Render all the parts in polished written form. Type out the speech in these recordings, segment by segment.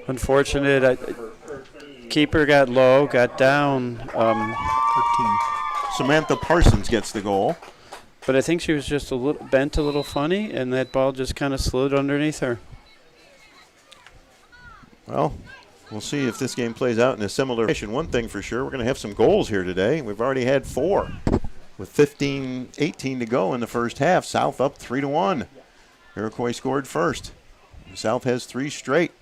Unfortunate. Keeper got low, got down. 13. Samantha Parsons gets the goal. But I think she was just bent a little funny, and that ball just kind of slid underneath her. Well, we'll see if this game plays out in a similar fashion. One thing for sure, we're going to have some goals here today. We've already had 4 with 18 to go in the first half. South up 3-1. Iroquois scored first. South has 3 straight.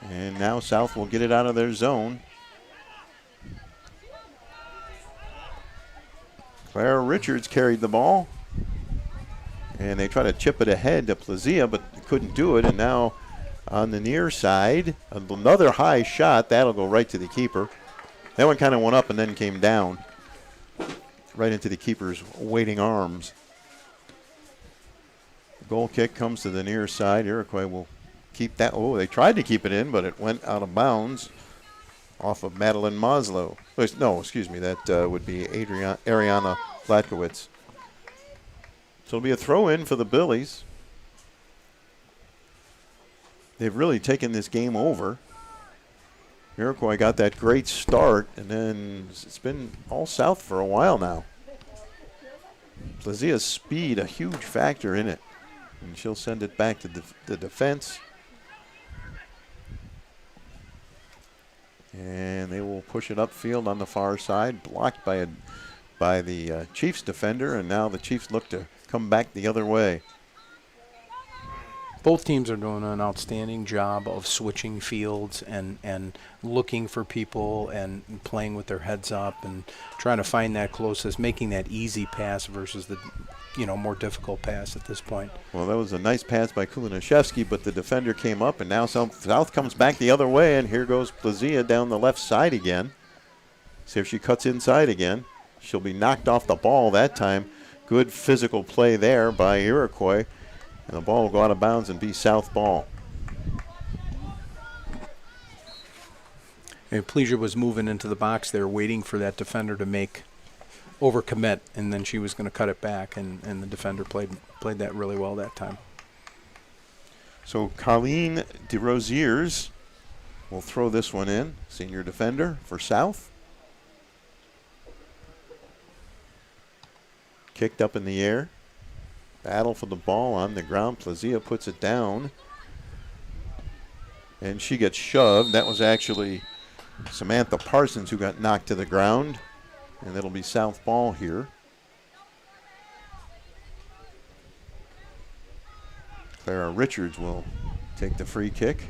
And now South will get it out of their zone. Clara Richards carried the ball. And they try to chip it ahead to Plazia, but couldn't do it. And now on the near side, another high shot. That'll go right to the keeper. That one kind of went up and then came down. Right into the keeper's waiting arms. The goal kick comes to the near side. Iroquois will keep that. Oh, they tried to keep it in, but it went out of bounds off of Madeline Maslow. No, excuse me. That would be Ariana Flatkowitz. So it'll be a throw-in for the Billies. They've really taken this game over. Iroquois got that great start, and then it's been all South for a while now. Plazia's speed, a huge factor in it. And she'll send it back to the defense. And they will push it upfield on the far side, blocked by the Chiefs defender, and now the Chiefs look to come back the other way. Both teams are doing an outstanding job of switching fields and looking for people and playing with their heads up and trying to find that closest, making that easy pass versus the more difficult pass at this point. Well, that was a nice pass by Kulinashevsky, but the defender came up, and now South comes back the other way, and here goes Plazia down the left side again. See if she cuts inside again. She'll be knocked off the ball that time. Good physical play there by Iroquois. And the ball will go out of bounds and be South ball. And Pleasure was moving into the box there, waiting for that defender to overcommit, and then she was going to cut it back, and the defender played that really well that time. So Colleen DeRosiers will throw this one in, senior defender for South. Kicked up in the air. Battle for the ball on the ground. Plazia puts it down. And she gets shoved. That was actually Samantha Parsons who got knocked to the ground. And it'll be South ball here. Clara Richards will take the free kick.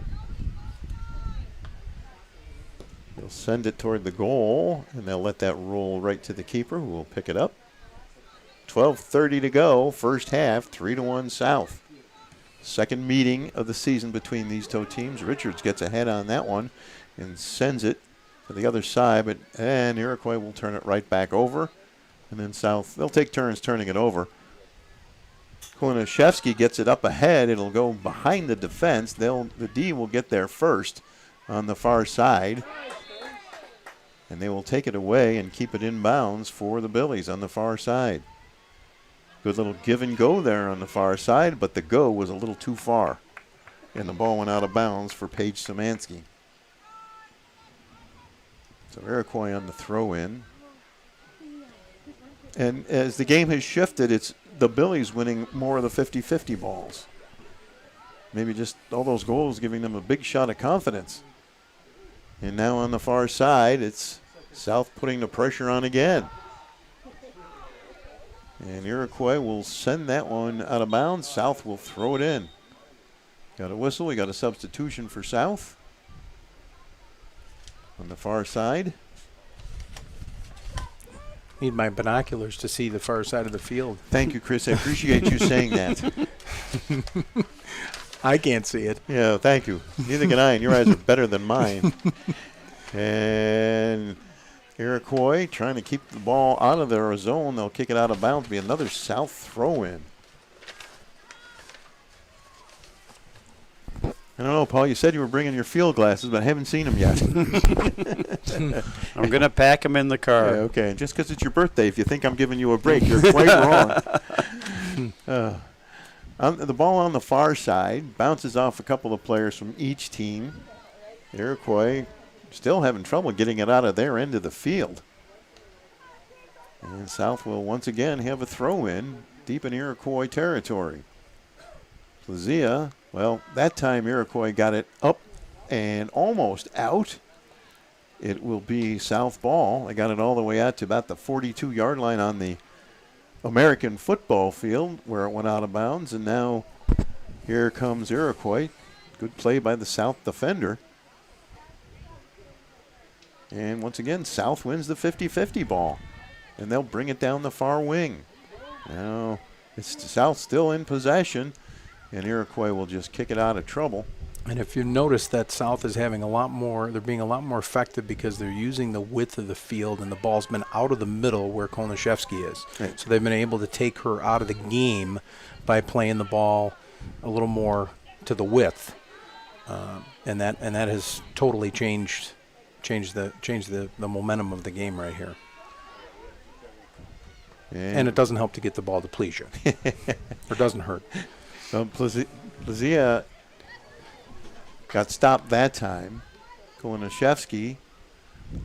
They'll send it toward the goal, and they'll let that roll right to the keeper, who will pick it up. 12:30 to go, first half, 3-1 South. Second meeting of the season between these two teams. Richards gets ahead on that one and sends it to the other side, and Iroquois will turn it right back over. And then South, they'll take turns turning it over. Kulinashevsky gets it up ahead. It'll go behind the defense. The D will get there first on the far side. And they will take it away and keep it in bounds for the Billies on the far side. Good little give and go there on the far side, but the go was a little too far. And the ball went out of bounds for Paige Szymanski. So Iroquois on the throw in. And as the game has shifted, it's the Billies winning more of the 50-50 balls. Maybe just all those goals giving them a big shot of confidence. And now on the far side, it's South putting the pressure on again. And Iroquois will send that one out of bounds. South will throw it in. Got a whistle. We got a substitution for South. On the far side. Need my binoculars to see the far side of the field. Thank you, Chris. I appreciate you saying that. I can't see it. Yeah, thank you. Neither can I, and your eyes are better than mine. And Iroquois trying to keep the ball out of their zone. They'll kick it out of bounds. Be another South throw-in. I don't know, Paul. You said you were bringing your field glasses, but I haven't seen them yet. I'm going to pack them in the car. Yeah, okay. Just because it's your birthday, if you think I'm giving you a break, you're quite wrong. All The ball on the far side bounces off a couple of players from each team. Iroquois still having trouble getting it out of their end of the field. And South will once again have a throw in deep in Iroquois territory. Plazia, well, that time Iroquois got it up and almost out. It will be South ball. They got it all the way out to about the 42-yard line on the American football field where it went out of bounds. And now here comes Iroquois. Good play by the South defender. And once again, South wins the 50-50 ball. And they'll bring it down the far wing. Now it's South still in possession. And Iroquois will just kick it out of trouble. And if you notice that South is having a lot more, they're being a lot more effective because they're using the width of the field and the ball's been out of the middle where Konashevsky is. Right. So they've been able to take her out of the game by playing the ball a little more to the width. And that has totally changed the momentum of the game right here. And it doesn't help to get the ball to Plesia. Or doesn't hurt. Plazia got stopped that time. Konashevsky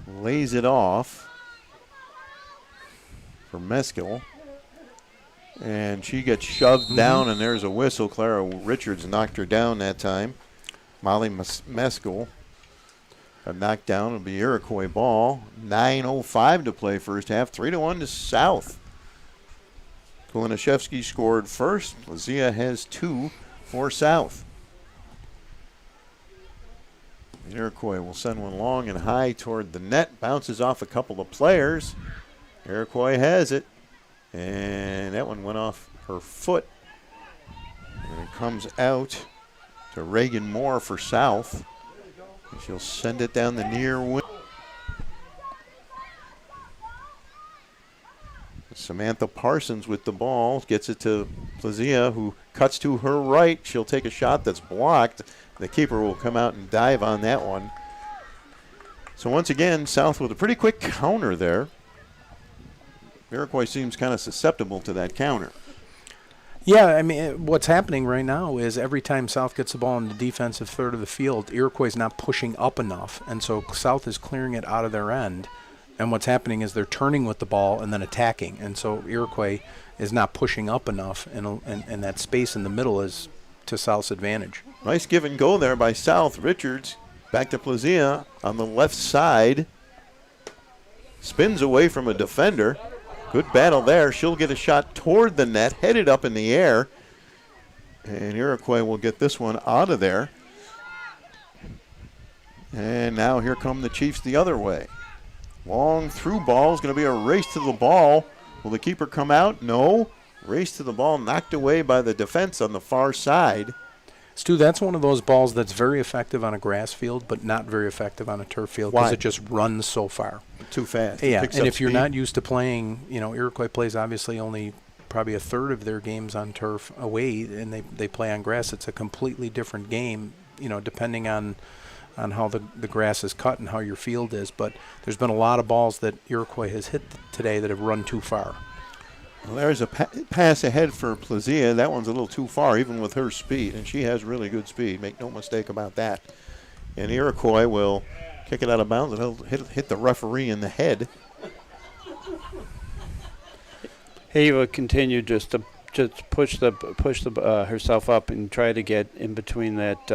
lays it off for Meskel. And she gets shoved down, and there's a whistle. Clara Richards knocked her down that time. Molly Meskel got knocked down. It'll be Iroquois ball. 9:05 to play first half. 3-1 to South. Konashevsky scored first. Plazia has 2 for South. Iroquois will send one long and high toward the net. Bounces off a couple of players. Iroquois has it. And that one went off her foot. And it comes out to Reagan Moore for South. And she'll send it down the near wing. Samantha Parsons with the ball. Gets it to Plazia, who cuts to her right. She'll take a shot that's blocked. The keeper will come out and dive on that one. So once again, South with a pretty quick counter there. Iroquois seems kind of susceptible to that counter. Yeah, I mean, what's happening right now is every time South gets the ball in the defensive third of the field, Iroquois is not pushing up enough, and so South is clearing it out of their end. And what's happening is they're turning with the ball and then attacking, and so Iroquois is not pushing up enough, and that space in the middle is to South's advantage. Nice give and go there by South. Richards back to Plazia on the left side. Spins away from a defender. Good battle there. She'll get a shot toward the net, headed up in the air. And Iroquois will get this one out of there. And now here come the Chiefs the other way. Long through ball is going to be a race to the ball. Will the keeper come out? No. Race to the ball, knocked away by the defense on the far side. Stu, that's one of those balls that's very effective on a grass field, but not very effective on a turf field because it just runs so far. Too fast. Yeah, and if you're not used to playing, Iroquois plays obviously only probably a third of their games on turf away, and they play on grass. It's a completely different game, depending on how the grass is cut and how your field is. But there's been a lot of balls that Iroquois has hit today that have run too far. Well, there's a pass ahead for Plazia. That one's a little too far, even with her speed, and she has really good speed. Make no mistake about that. And Iroquois will kick it out of bounds, and he'll hit the referee in the head. He will continue just to push herself up and try to get in between that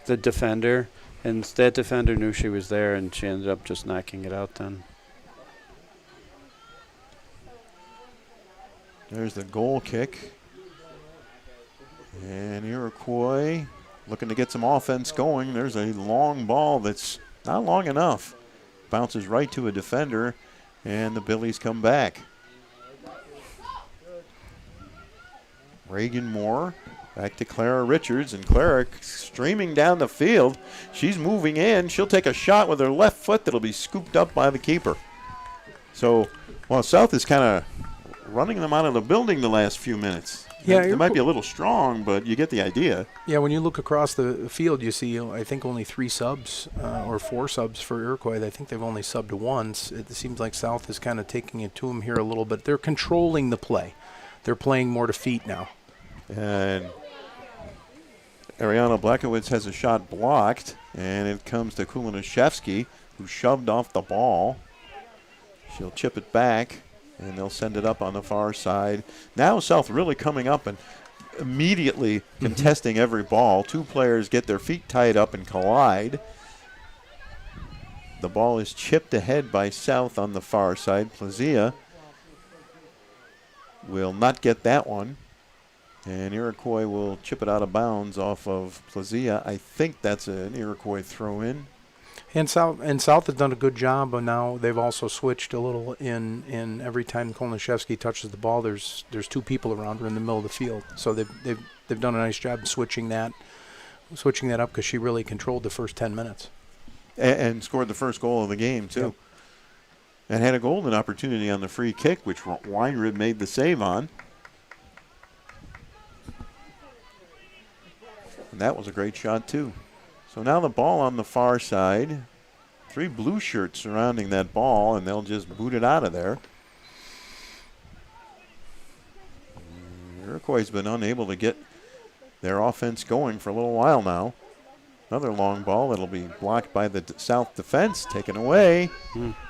the defender, and that defender knew she was there, and she ended up just knocking it out then. There's the goal kick. And Iroquois looking to get some offense going. There's a long ball that's not long enough. Bounces right to a defender, and the Billies come back. Reagan Moore back to Clara Richards, and Clara streaming down the field. She's moving in. She'll take a shot with her left foot that'll be scooped up by the keeper. So, while South is kind of running them out of the building the last few minutes. Yeah, they might be a little strong, but you get the idea. Yeah, when you look across the field, you see, I think only 3 subs or 4 subs for Iroquois. I think they've only subbed once. It seems like South is kind of taking it to them here a little bit. They're controlling the play. They're playing more to feet now. And Ariana Blakowicz has a shot blocked, and it comes to Kulinashevsky, who shoved off the ball. She'll chip it back, and they'll send it up on the far side. Now South really coming up and immediately contesting every ball. Two players get their feet tied up and collide. The ball is chipped ahead by South on the far side. Plazia will not get that one. And Iroquois will chip it out of bounds off of Plazia. I think that's an Iroquois throw in. And South has done a good job, but now they've also switched a little in every time Kolniszewski touches the ball, there's two people around her in the middle of the field. So they've done a nice job switching that up because she really controlled the first 10 minutes. And scored the first goal of the game, too. Yep. And had a golden opportunity on the free kick, which Weinrib made the save on. And that was a great shot, too. So now the ball on the far side. 3 blue shirts surrounding that ball, and they'll just boot it out of there. Iroquois has been unable to get their offense going for a little while now. Another long ball that'll be blocked by the South defense, taken away.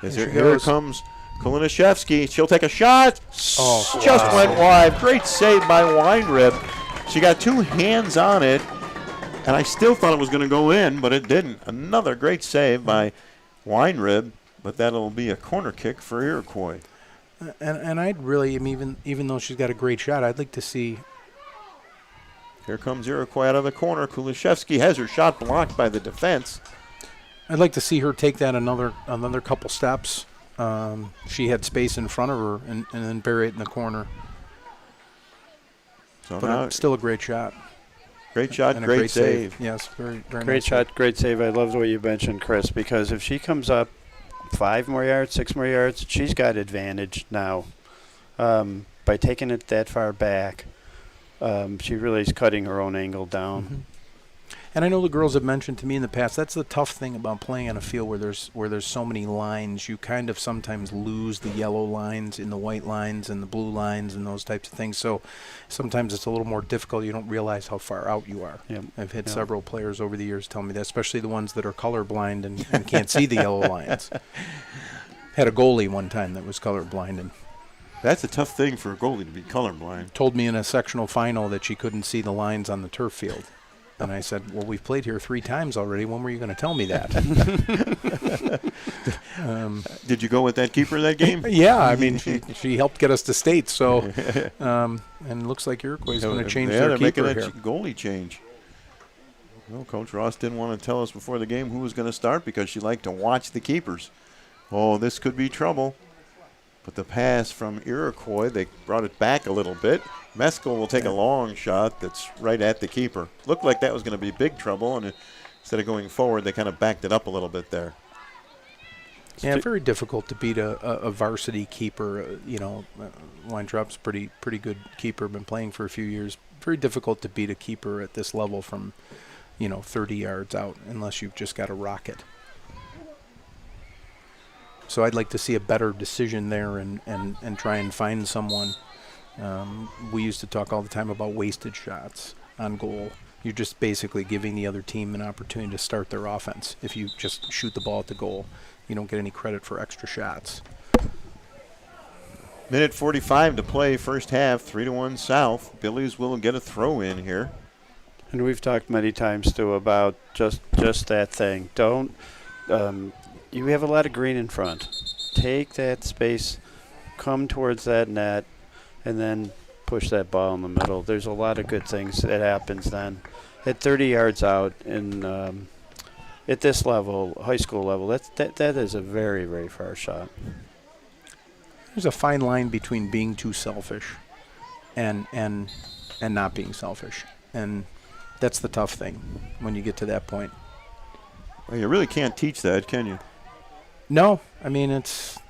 Here comes Kolniszewski. She'll take a shot. Just went wide. Great save by Weinrib. She got 2 hands on it, and I still thought it was going to go in, but it didn't. Another great save by Weinrib, but that'll be a corner kick for Iroquois. And I'd really, even though she's got a great shot, I'd like to see. Here comes Iroquois out of the corner. Kulishevsky has her shot blocked by the defense. I'd like to see her take that another couple steps. She had space in front of her and then bury it in the corner. So but now still a great shot. Great shot, and great save. Yes, very great nice shot, save. great save. I love what you mentioned, Chris, because if she comes up 5 more yards, 6 more yards, she's got advantage now. By taking it that far back, she really is cutting her own angle down. Mm-hmm. And I know the girls have mentioned to me in the past, that's the tough thing about playing on a field where there's so many lines. You kind of sometimes lose the yellow lines in the white lines and the blue lines and those types of things. So sometimes it's a little more difficult. You don't realize how far out you are. Yep. I've had several players over the years tell me that, especially the ones that are colorblind and can't see the yellow lines. Had a goalie one time that was colorblind and that's a tough thing for a goalie to be colorblind. told me in a sectional final that she couldn't see the lines on the turf field. And I said, well, we've played here 3 times already. When were you going to tell me that? Did you go with that keeper that game? Yeah, I mean, she helped get us to state. So, and it looks like Iroquois is going to change their they're keeper making here. a goalie change. Well, Coach Ross didn't want to tell us before the game who was going to start because she liked to watch the keepers. Oh, this could be trouble. But the pass from Iroquois, they brought it back a little bit. Meskel will take a long shot that's right at the keeper. Looked like that was going to be big trouble, and instead of going forward, they kind of backed it up a little bit there. Yeah, very difficult to beat a varsity keeper. Weintrop's pretty good keeper, been playing for a few years. Very difficult to beat a keeper at this level from, 30 yards out unless you've just got a rocket. So I'd like to see a better decision there and try and find someone. We used to talk all the time about wasted shots on goal. You're just basically giving the other team an opportunity to start their offense. If you just shoot the ball at the goal, you don't get any credit for extra shots. Minute 45 to play, first half, 3-1 South. Billies will get a throw in here. And we've talked many times, too, about just that thing. Don't you have a lot of green in front. Take that space, come towards that net, and then push that ball in the middle. There's a lot of good things that happens then. At 30 yards out, and at this level, high school level, that is a very, very far shot. There's a fine line between being too selfish and not being selfish. And that's the tough thing when you get to that point. Well, you really can't teach that, can you? No, I mean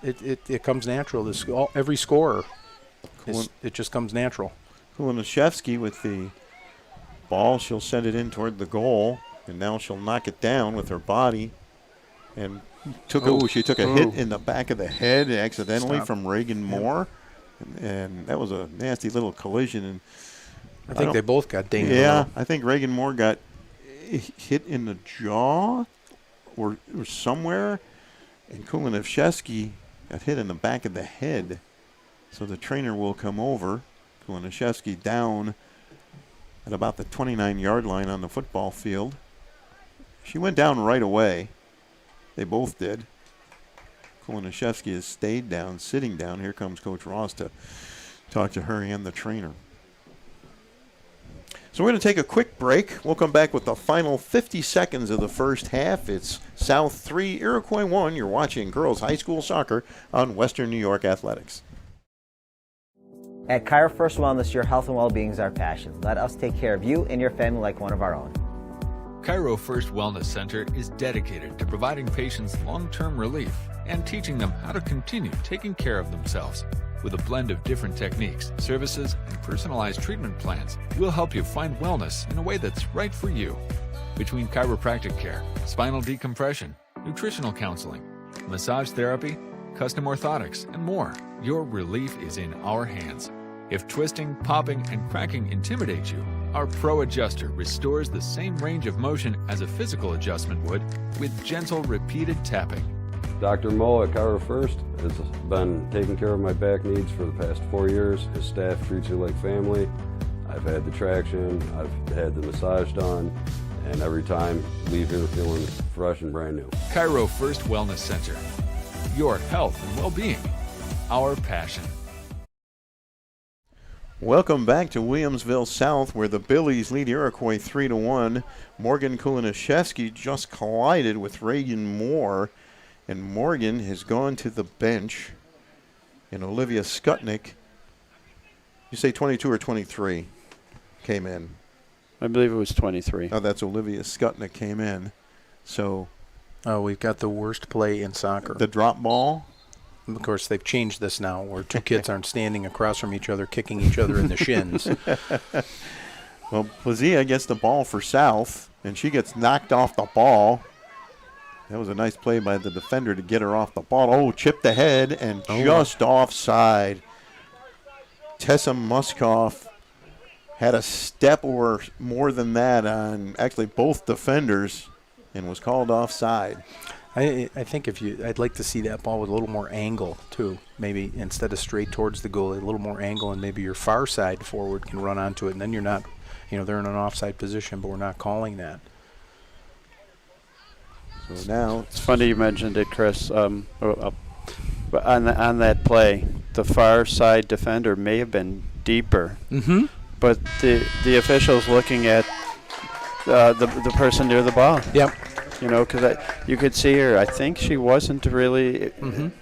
it comes natural. Every scorer, it just comes natural. Kulinashevsky with the ball, she'll send it in toward the goal, and now she'll knock it down with her body. And she took a hit in the back of the head accidentally from Reagan Moore, and that was a nasty little collision. And I think they both got dinged. Yeah, I think Reagan Moore got hit in the jaw or somewhere, and Kulinishevsky got hit in the back of the head. So the trainer will come over. Kulinishevsky down at about the 29-yard line on the football field. She went down right away. They both did. Kulinishevsky has stayed down, sitting down. Here comes Coach Ross to talk to her and the trainer. So we're going to take a quick break. We'll come back with the final 50 seconds of the first half. It's South 3, Iroquois 1. You're watching girls high school soccer on Western New York Athletics. At Cairo First Wellness, your health and well-being is our passion. Let us take care of you and your family like one of our own. Cairo First Wellness Center is dedicated to providing patients long-term relief and teaching them how to continue taking care of themselves. With a blend of different techniques, services, and personalized treatment plans, we'll help you find wellness in a way that's right for you. Between chiropractic care, spinal decompression, nutritional counseling, massage therapy, custom orthotics, and more, your relief is in our hands. If twisting, popping, and cracking intimidate you, our Pro Adjuster restores the same range of motion as a physical adjustment would with gentle, repeated tapping. Dr. Mo at Cairo First has been taking care of my back needs for the past 4 years. His staff treats her like family. I've had the traction, I've had the massage done, and every time leave here feeling fresh and brand new. Cairo First Wellness Center. Your health and well-being. Our passion. Welcome back to Williamsville South, where the Billies lead Iroquois 3-1. Morgan Kulinishevsky just collided with Reagan Moore, and Morgan has gone to the bench. And Olivia Skutnik, you say 22 or 23, came in. I believe it was 23. Oh, that's Olivia Skutnik came in. So we've got the worst play in soccer. the drop ball. Of course, they've changed this now, where two kids aren't standing across from each other, kicking each other in the shins. Well, Plazia gets the ball for South, and she gets knocked off the ball. That was a nice play by the defender to get her off the ball. Oh, chipped ahead and just offside. Tessa Muskoff had a step or more than that on actually both defenders and was called offside. I think I'd like to see that ball with a little more angle too. Maybe instead of straight towards the goalie, a little more angle, and maybe your far side forward can run onto it, and then you're not, they're in an offside position, but we're not calling that. So now It's funny you mentioned it, Chris. But on that play, the far side defender may have been deeper, but the officials looking at the person near the ball. Yep. Because you could see her. I think she wasn't really.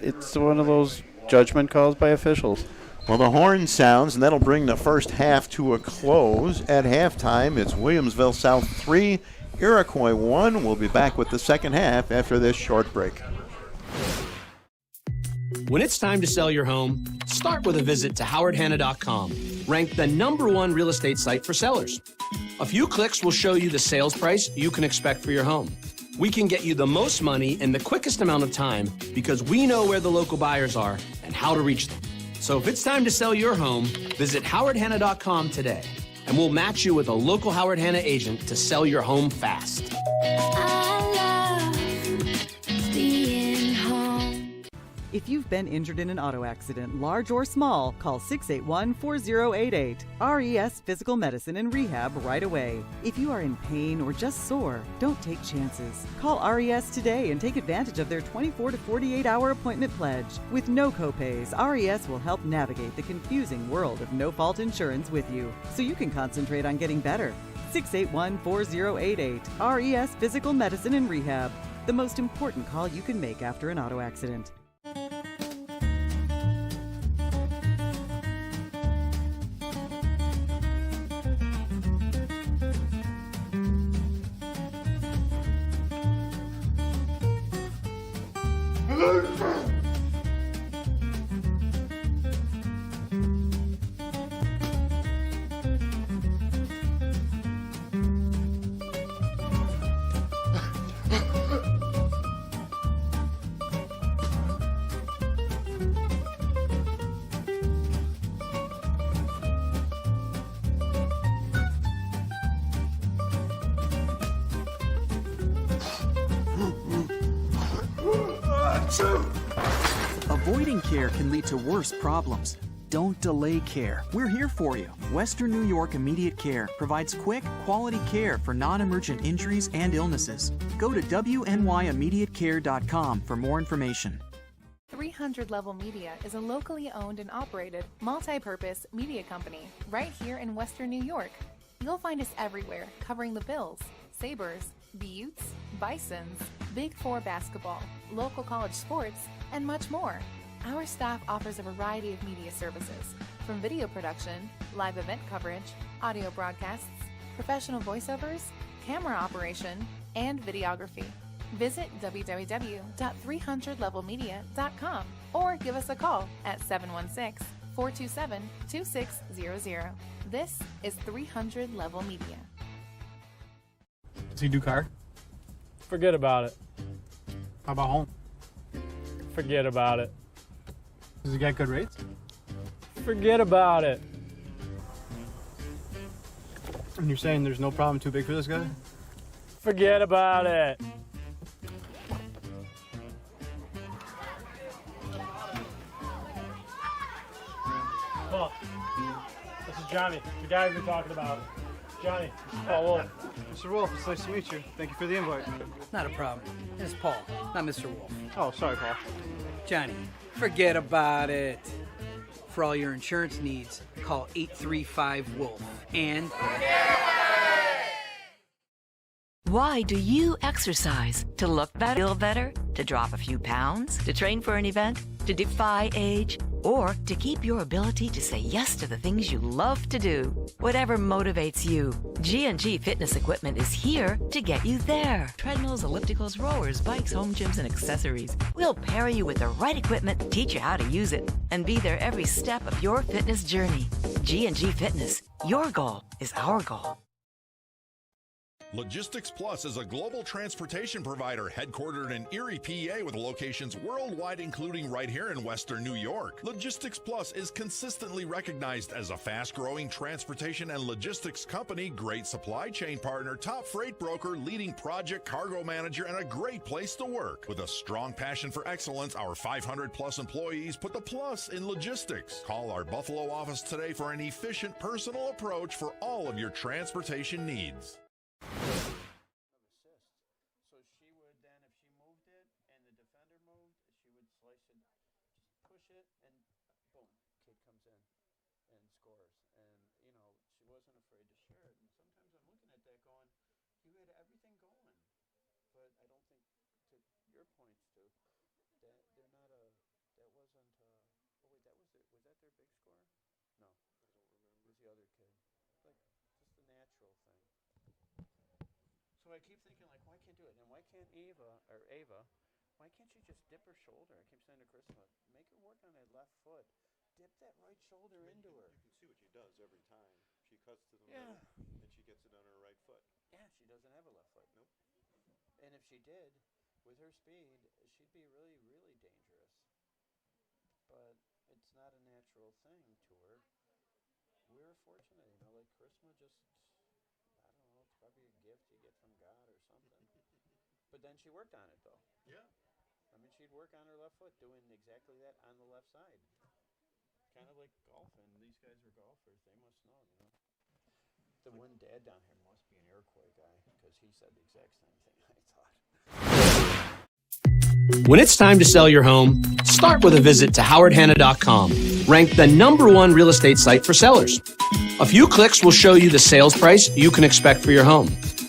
It's one of those judgment calls by officials. Well, the horn sounds, and that'll bring the first half to a close. At halftime, it's Williamsville South 3, Iroquois 1. We'll be back with the second half after this short break. When it's time to sell your home, start with a visit to howardhanna.com, ranked the #1 real estate site for sellers. A few clicks will show you the sales price you can expect for your home. We can get you the most money in the quickest amount of time because we know where the local buyers are and how to reach them. So if it's time to sell your home, visit howardhanna.com today, and we'll match you with a local Howard Hanna agent to sell your home fast. If you've been injured in an auto accident, large or small, call 681-4088. RES Physical Medicine and Rehab right away. If you are in pain or just sore, don't take chances. Call RES today and take advantage of their 24 to 48-hour appointment pledge. With no copays, RES will help navigate the confusing world of no-fault insurance with you, so you can concentrate on getting better. 681-4088. RES Physical Medicine and Rehab. The most important call you can make after an auto accident. Avoiding care can lead to worse problems. Don't delay care. We're here for you. Western New York Immediate Care provides quick, quality care for non-emergent injuries and illnesses. Go to WNYimmediatecare.com for more information. 300 Level Media is a locally owned and operated, multi-purpose media company right here in Western New York. You'll find us everywhere, covering the Bills, Sabres, Buttes, Bisons, Big Four basketball, local college sports, and much more. Our staff offers a variety of media services, from video production, live event coverage, audio broadcasts, professional voiceovers, camera operation, and videography. Visit www.300levelmedia.com or give us a call at 716-427-2600. This is 300 Level Media. Does he do car? Forget about it. How about home? Forget about it. Does he get good rates? Forget about it. And you're saying there's no problem too big for this guy? Forget about it. Paul, this is Johnny, the guy we've been talking about. Johnny, Paul Wolf. Mr. Wolf, it's nice to meet you. Thank you for the invite. Not a problem. It's Paul, not Mr. Wolf. Oh, sorry, Paul. Johnny, forget about it. For all your insurance needs, call 835-WOLF. And... Why do you exercise? To look better, feel better? To drop a few pounds? To train for an event? To defy age? Or to keep your ability to say yes to the things you love to do? Whatever motivates you, G&G Fitness Equipment is here to get you there. Treadmills, ellipticals, rowers, bikes, home gyms, and accessories. We'll pair you with the right equipment, teach you how to use it, and be there every step of your fitness journey. G&G Fitness. Your goal is our goal. Logistics Plus is a global transportation provider headquartered in Erie, PA, with locations worldwide, including right here in Western New York. Logistics Plus is consistently recognized as a fast-growing transportation and logistics company, great supply chain partner, top freight broker, leading project cargo manager, and a great place to work. With a strong passion for excellence, our 500-plus employees put the plus in logistics. Call our Buffalo office today for an efficient, personal approach for all of your transportation needs. So she would then, if she moved it and the defender moved, she would slice it, just push it, and boom, kid comes in and scores. And, you know, she wasn't afraid to share it. And sometimes I'm looking at that going, you had everything going. But I don't think, to your points, too, that they're not a, that wasn't, oh wait, that was it. Was that their big score? No. I don't remember. It was the other kid. Like, just the natural thing. So I keep thinking, like, why can't do it? And why can't Ava, why can't she just dip her shoulder? I keep saying to Krista, make her work on that left foot. Dip that right shoulder into her. You can see what she does every time. She cuts to the middle, and she gets it on her right foot. Yeah, she doesn't have a left foot. Nope. And if she did, with her speed, she'd be really, really dangerous. But it's not a natural thing to her. We're fortunate, you know, like Krishma just... Probably a gift you get from God or something. But then she worked on it, though. Yeah. I mean, she'd work on her left foot, doing exactly that on the left side. Kind of like golfing. These guys are golfers. They must know, you know. The one dad down here must be an Iroquois guy, because he said the exact same thing I thought. When it's time to sell your home, start with a visit to howardhanna.com, ranked the #1 real estate site for sellers. A few clicks will show you the sales price you can expect for your home.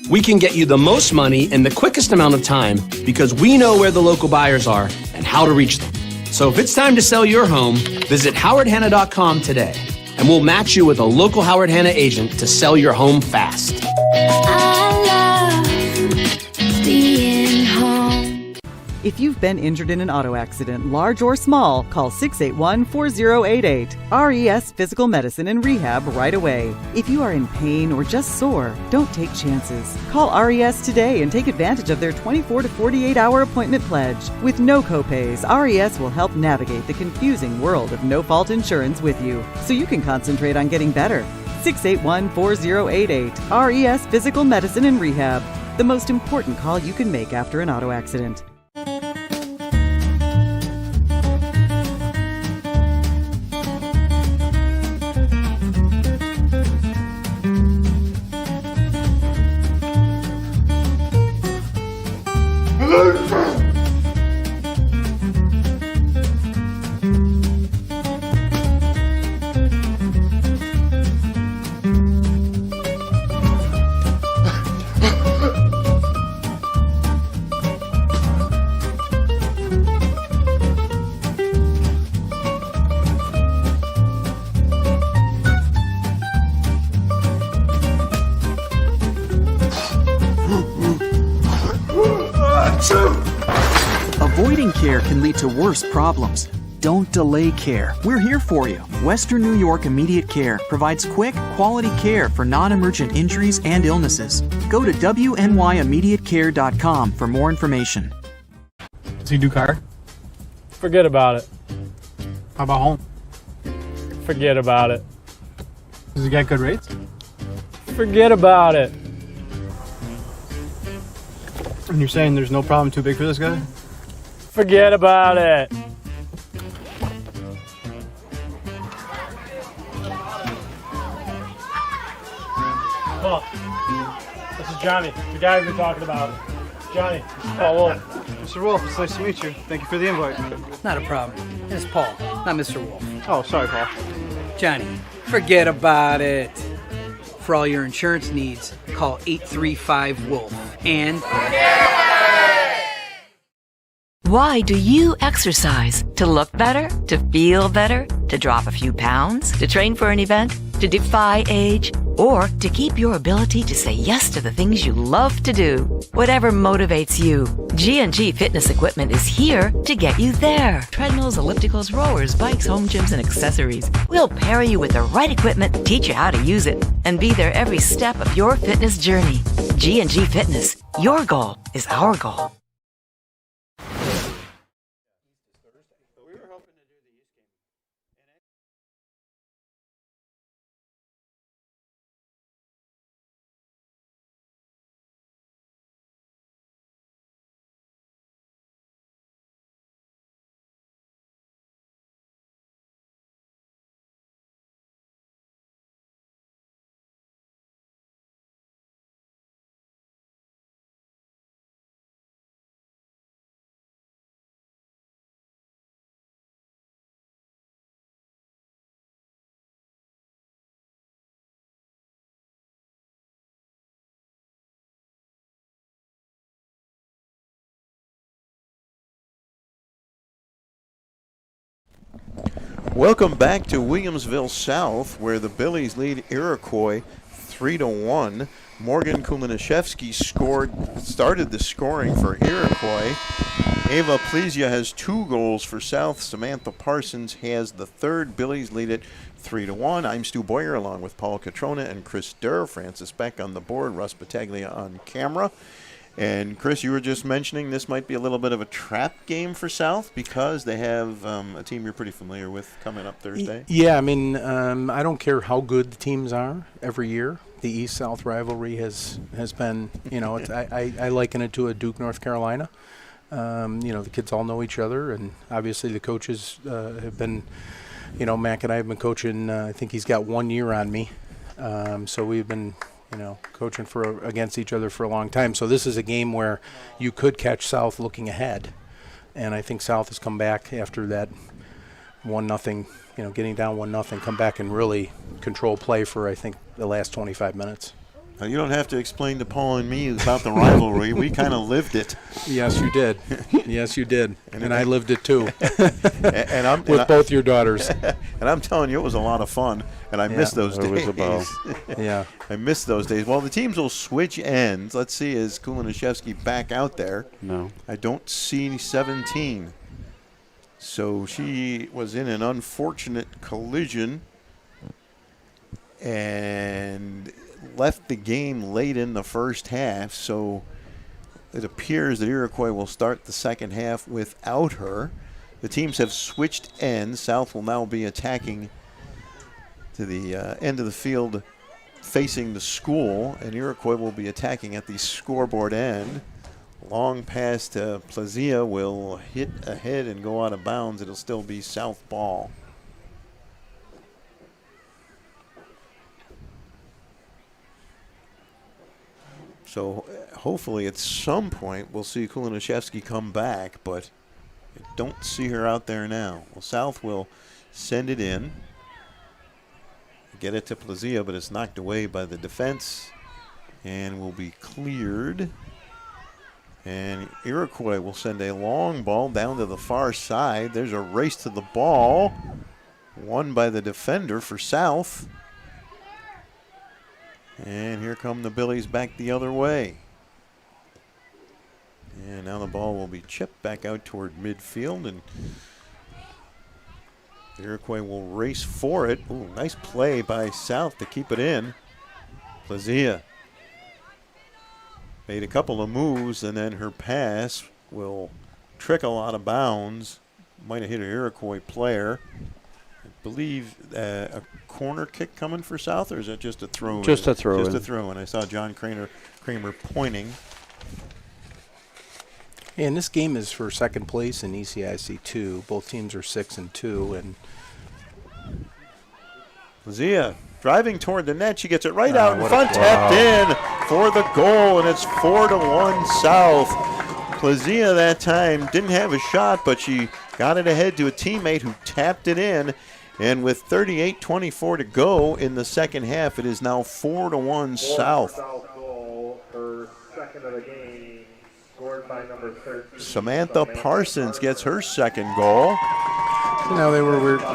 We can get you the most money in the quickest amount of time because we know where the local buyers are and how to reach them. So if it's time to sell your home, visit howardhanna.com today, and we'll match you with a local Howard Hanna agent to sell your home fast. I love being home. If you've been injured in an auto accident, large or small, call 681-4088. RES Physical Medicine and Rehab right away. If you are in pain or just sore, don't take chances. Call RES today and take advantage of their 24 to 48-hour appointment pledge. With no copays, RES will help navigate the confusing world of no-fault insurance with you, so you can concentrate on getting better. 681-4088. RES Physical Medicine and Rehab. The most important call you can make after an auto accident. Avoiding care can lead to worse problems. Don't delay care. We're here for you. Western New York Immediate Care provides quick, quality care for non-emergent injuries and illnesses. Go to wnyimmediatecare.com for more information. Does he do car? Forget about it. How about home? Forget about it. Does he get good rates? Forget about it. And you're saying there's no problem too big for this guy? Forget about it. Huh. This is Johnny, the guy we've been talking about. Johnny, Paul Wolf. Mr. Wolf, it's nice to meet you. Thank you for the invite. Not a problem. It's Paul, not Mr. Wolf. Oh, sorry, Paul. Johnny, forget about it. For all your insurance needs, call 835-WOLF. And Why do you exercise? To look better? To feel better? To drop a few pounds? To train for an event? To defy age? Or to keep your ability to say yes to the things you love to do? Whatever motivates you, G&G Fitness Equipment is here to get you there. Treadmills, ellipticals, rowers, bikes, home gyms, and accessories. We'll pair you with the right equipment, teach you how to use it, and be there every step of your fitness journey. G&G Fitness. Your goal is our goal. Welcome back to Williamsville South, where the Billies lead Iroquois 3-1. Morgan Kulinashevsky started the scoring for Iroquois. Ava Plesia has 2 goals for South. Samantha Parsons has the third. Billies lead it 3-1. I'm Stu Boyer along with Paul Catrona and Chris Durr. Francis Beck on the board, Russ Battaglia on camera. And Chris, you were just mentioning this might be a little bit of a trap game for South because they have a team you're pretty familiar with coming up Thursday. Yeah, I mean, I don't care how good the teams are every year. The East-South rivalry has been, you know, I liken it to a Duke, North Carolina. You know, the kids all know each other, and obviously the coaches have been, you know, Mac and I have been coaching. I think he's got 1 year on me, so we've been, you know, coaching against each other for a long time. So this is a game where you could catch South looking ahead, and I think South has come back after that 1-0, you know, getting down 1-0, come back and really control play for I think the last 25 minutes. Now, you don't have to explain to Paul and me about the rivalry. We kind of lived it. Yes, you did. Yes, you did. And I lived it too. and with both your daughters. And I'm telling you, it was a lot of fun. And I miss those days. Yeah. I miss those days. Well, the teams will switch ends. Let's see, is Kulinashevsky back out there? No. I don't see 17. So she was in an unfortunate collision and left the game late in the first half. So it appears that Iroquois will start the second half without her. The teams have switched ends. South will now be attacking to the end of the field facing the school, and Iroquois will be attacking at the scoreboard end. Long pass to Plazia will hit ahead and go out of bounds. It'll still be South ball. So hopefully at some point we'll see Kulinashevsky come back, but I don't see her out there now. Well, South will send it in. Get it to Plazia, but it's knocked away by the defense and will be cleared. And Iroquois will send a long ball down to the far side. There's a race to the ball. Won by the defender for South. And here come the Billies back the other way. And now the ball will be chipped back out toward midfield, and the Iroquois will race for it. Ooh, nice play by South to keep it in. Plazia made a couple of moves, and then her pass will trickle out of bounds. Might have hit an Iroquois player. I believe a corner kick coming for South, or is that just a throw-in? Just a throw-in. Just a throw-in. I saw John Kramer pointing. And this game is for second place in ECIC 2. Both teams are 6-2, and Plazia driving toward the net. She gets it right out in front, tapped in for the goal, and it's 4-1 South. Plazia that time didn't have a shot, but she got it ahead to a teammate who tapped it in. And with 38:24 to go in the second half, it is now 4-1 South. Her second of the game, scored by number 13. Samantha Parsons gets her second goal. you know,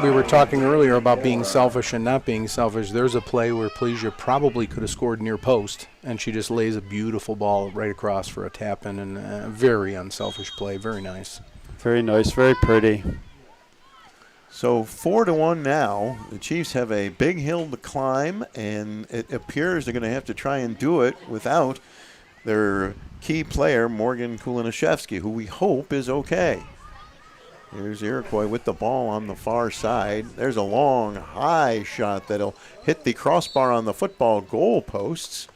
we were talking earlier about being selfish and not being selfish. There's a play where Plesia probably could have scored near post, and she just lays a beautiful ball right across for a tap-in, and a very unselfish play. Very nice. Very nice, very pretty. So 4-1 now. The Chiefs have a big hill to climb, and it appears they're going to have to try and do it without their key player, Morgan Kulinashevsky, who we hope is okay. Here's Iroquois with the ball on the far side. There's a long, high shot that'll hit the crossbar on the football goal posts,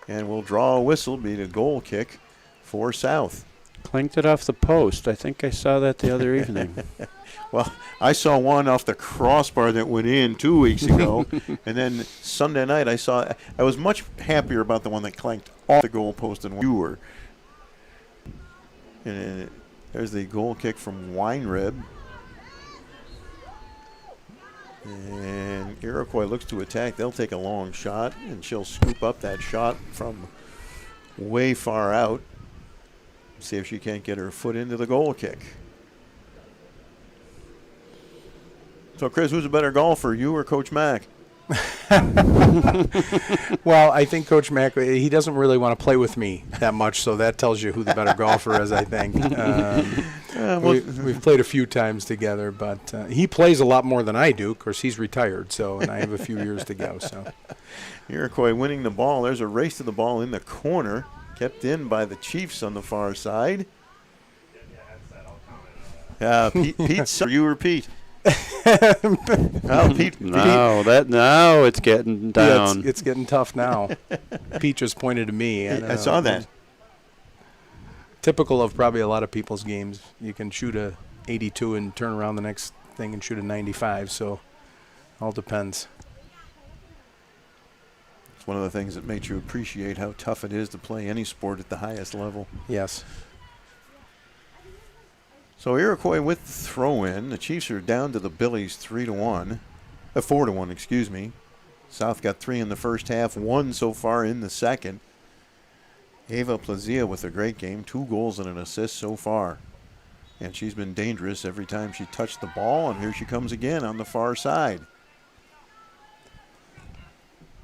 and will draw a whistle, be a goal kick for South. Clanked it off the post. I think I saw that the other evening. Well, I saw one off the crossbar that went in 2 weeks ago, and then Sunday night I was much happier about the one that clanked off the goal post than you were. And there's the goal kick from Weinrib. And Iroquois looks to attack. They'll take a long shot, and she'll scoop up that shot from way far out. See if she can't get her foot into the goal kick. So, Chris, who's a better golfer, you or Coach Mack? Well, I think Coach Mack, he doesn't really want to play with me that much, so that tells you who the better golfer is, I think. We've played a few times together, but he plays a lot more than I do. Of course, he's retired, and I have a few years to go. So, Iroquois winning the ball. There's a race to the ball in the corner, kept in by the Chiefs on the far side. Pete, you or Pete? Pete. Now it's getting down. Yeah, it's getting tough now. Pete just pointed to me. I saw that. Typical of probably a lot of people's games. You can shoot a 82 and turn around the next thing and shoot a 95. So, all depends. It's one of the things that makes you appreciate how tough it is to play any sport at the highest level. Yes. So Iroquois with the throw-in. The Chiefs are down to the Billies 4-1, excuse me. South got 3 in the first half, 1 so far in the second. Ava Plazia with a great game, 2 goals and an assist so far. And she's been dangerous every time she touched the ball, and here she comes again on the far side.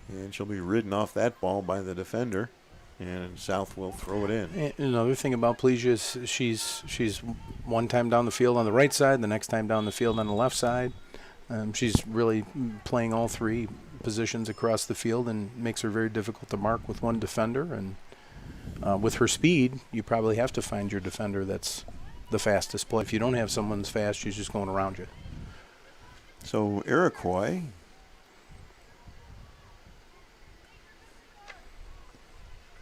And she'll be ridden off that ball by the defender. And South will throw it in. And another thing about Plesia is she's one time down the field on the right side, the next time down the field on the left side. She's really playing all 3 positions across the field, and makes her very difficult to mark with one defender. And with her speed, you probably have to find your defender that's the fastest play. If you don't have someone that's fast, she's just going around you. So Iroquois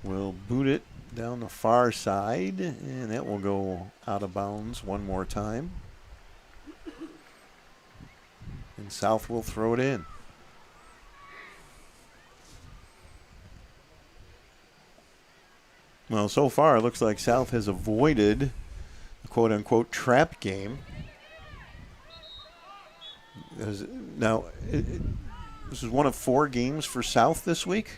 will boot it down the far side, and that will go out of bounds one more time. And South will throw it in. Well, so far it looks like South has avoided the quote-unquote trap game. This is one of 4 games for South this week.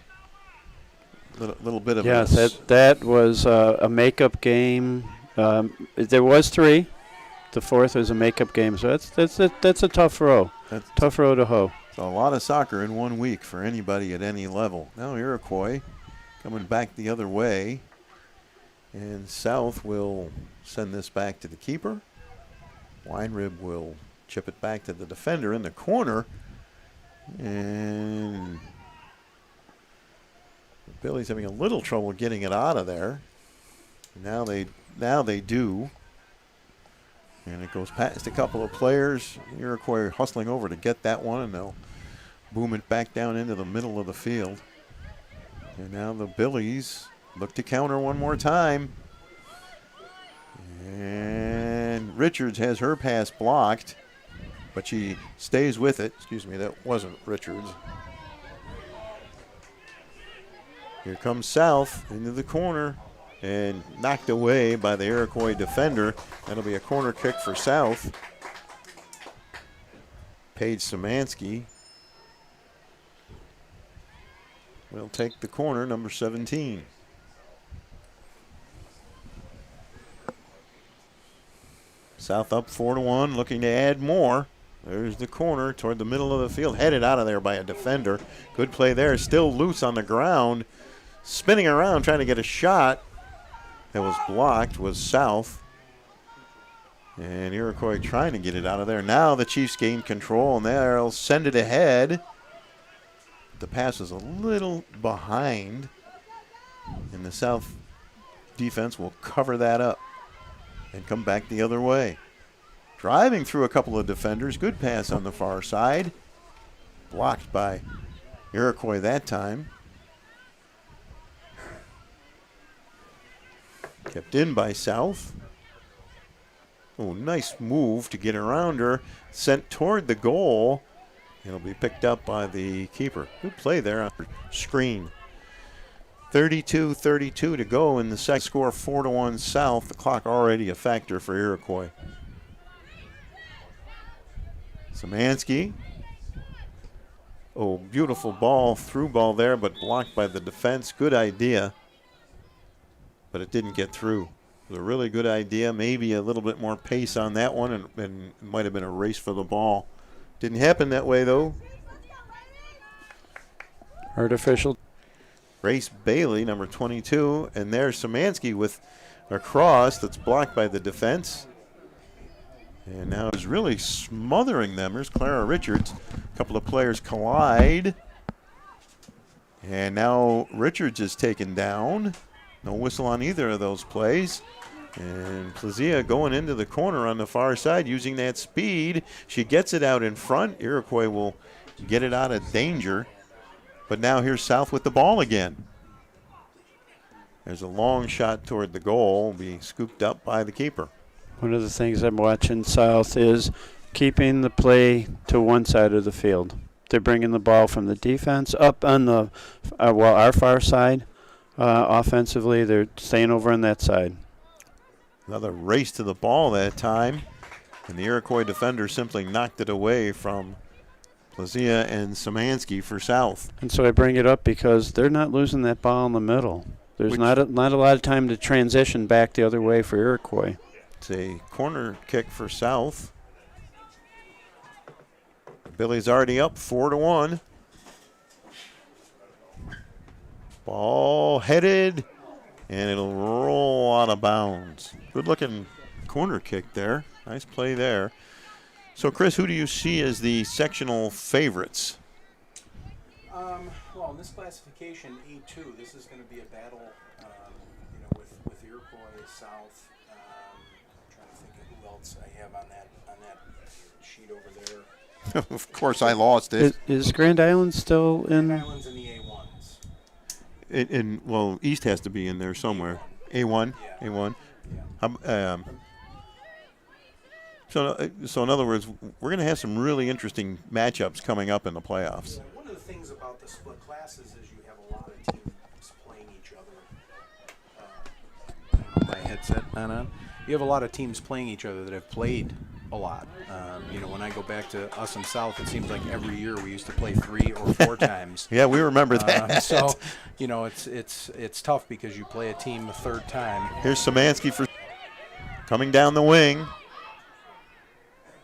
Little bit of yes. That was a makeup game. There was 3. The 4th was a makeup game, so that's a tough row. Tough row to hoe. It's a lot of soccer in 1 week for anybody at any level. Now Iroquois coming back the other way, and South will send this back to the keeper. Weinrib will chip it back to the defender in the corner, and Billy's having a little trouble getting it out of there. Now they do. And it goes past a couple of players. Iroquois hustling over to get that one, and they'll boom it back down into the middle of the field. And now the Billies look to counter one more time. And Richards has her pass blocked, but she stays with it. Excuse me, that wasn't Richards. Here comes South into the corner and knocked away by the Iroquois defender. That'll be a corner kick for South. Paige Szymanski will take the corner, number 17. South up 4-1, looking to add more. There's the corner toward the middle of the field, headed out of there by a defender. Good play there, still loose on the ground. Spinning around trying to get a shot that was blocked was South. And Iroquois trying to get it out of there. Now the Chiefs gain control, and they'll send it ahead. The pass is a little behind, and the South defense will cover that up and come back the other way. Driving through a couple of defenders. Good pass on the far side. Blocked by Iroquois that time. Kept in by South. Oh, nice move to get around her. Sent toward the goal. It'll be picked up by the keeper. Good play there on her screen. 32-32 to go in the second. Score 4-1 South. The clock already a factor for Iroquois. Szymanski. Oh, beautiful ball, through ball there, but blocked by the defense. Good idea, but it didn't get through. It was a really good idea. Maybe a little bit more pace on that one, and it might have been a race for the ball. Didn't happen that way, though. Artificial. Grace Bailey, number 22, and there's Szymanski with a cross that's blocked by the defense. And now is really smothering them. Here's Clara Richards. A couple of players collide. And now Richards is taken down. No whistle on either of those plays. And Plazia going into the corner on the far side using that speed. She gets it out in front. Iroquois will get it out of danger. But now here's South with the ball again. There's a long shot toward the goal, being scooped up by the keeper. One of the things I'm watching South is keeping the play to one side of the field. They're bringing the ball from the defense up on the, our far side. Offensively, they're staying over on that side. Another race to the ball that time, and the Iroquois defender simply knocked it away from Plazia and Szymanski for South. And so I bring it up because they're not losing that ball in the middle. There's not a lot of time to transition back the other way for Iroquois. It's a corner kick for South. Billy's already up 4-1. Ball headed, and it'll roll out of bounds. Good looking corner kick there. Nice play there. So, Chris, who do you see as the sectional favorites? Well, in this classification, A2, this is going to be a battle, with Iroquois, South. I'm trying to think of who else I have on that sheet over there. Of course, I lost it. Is Grand Island still in? Grand Island's in the A1s. Well, East has to be in there somewhere. A1. Yeah. A1. Yeah. So in other words, we're going to have some really interesting matchups coming up in the playoffs. One of the things about the split classes is you have a lot of teams playing each other headset on. You have a lot of teams playing each other that have played a lot. When I go back to us in South, it seems like every year we used to play 3 or 4 times. Yeah, we remember that. So, it's tough because you play a team a third time. Here's Szymanski for coming down the wing,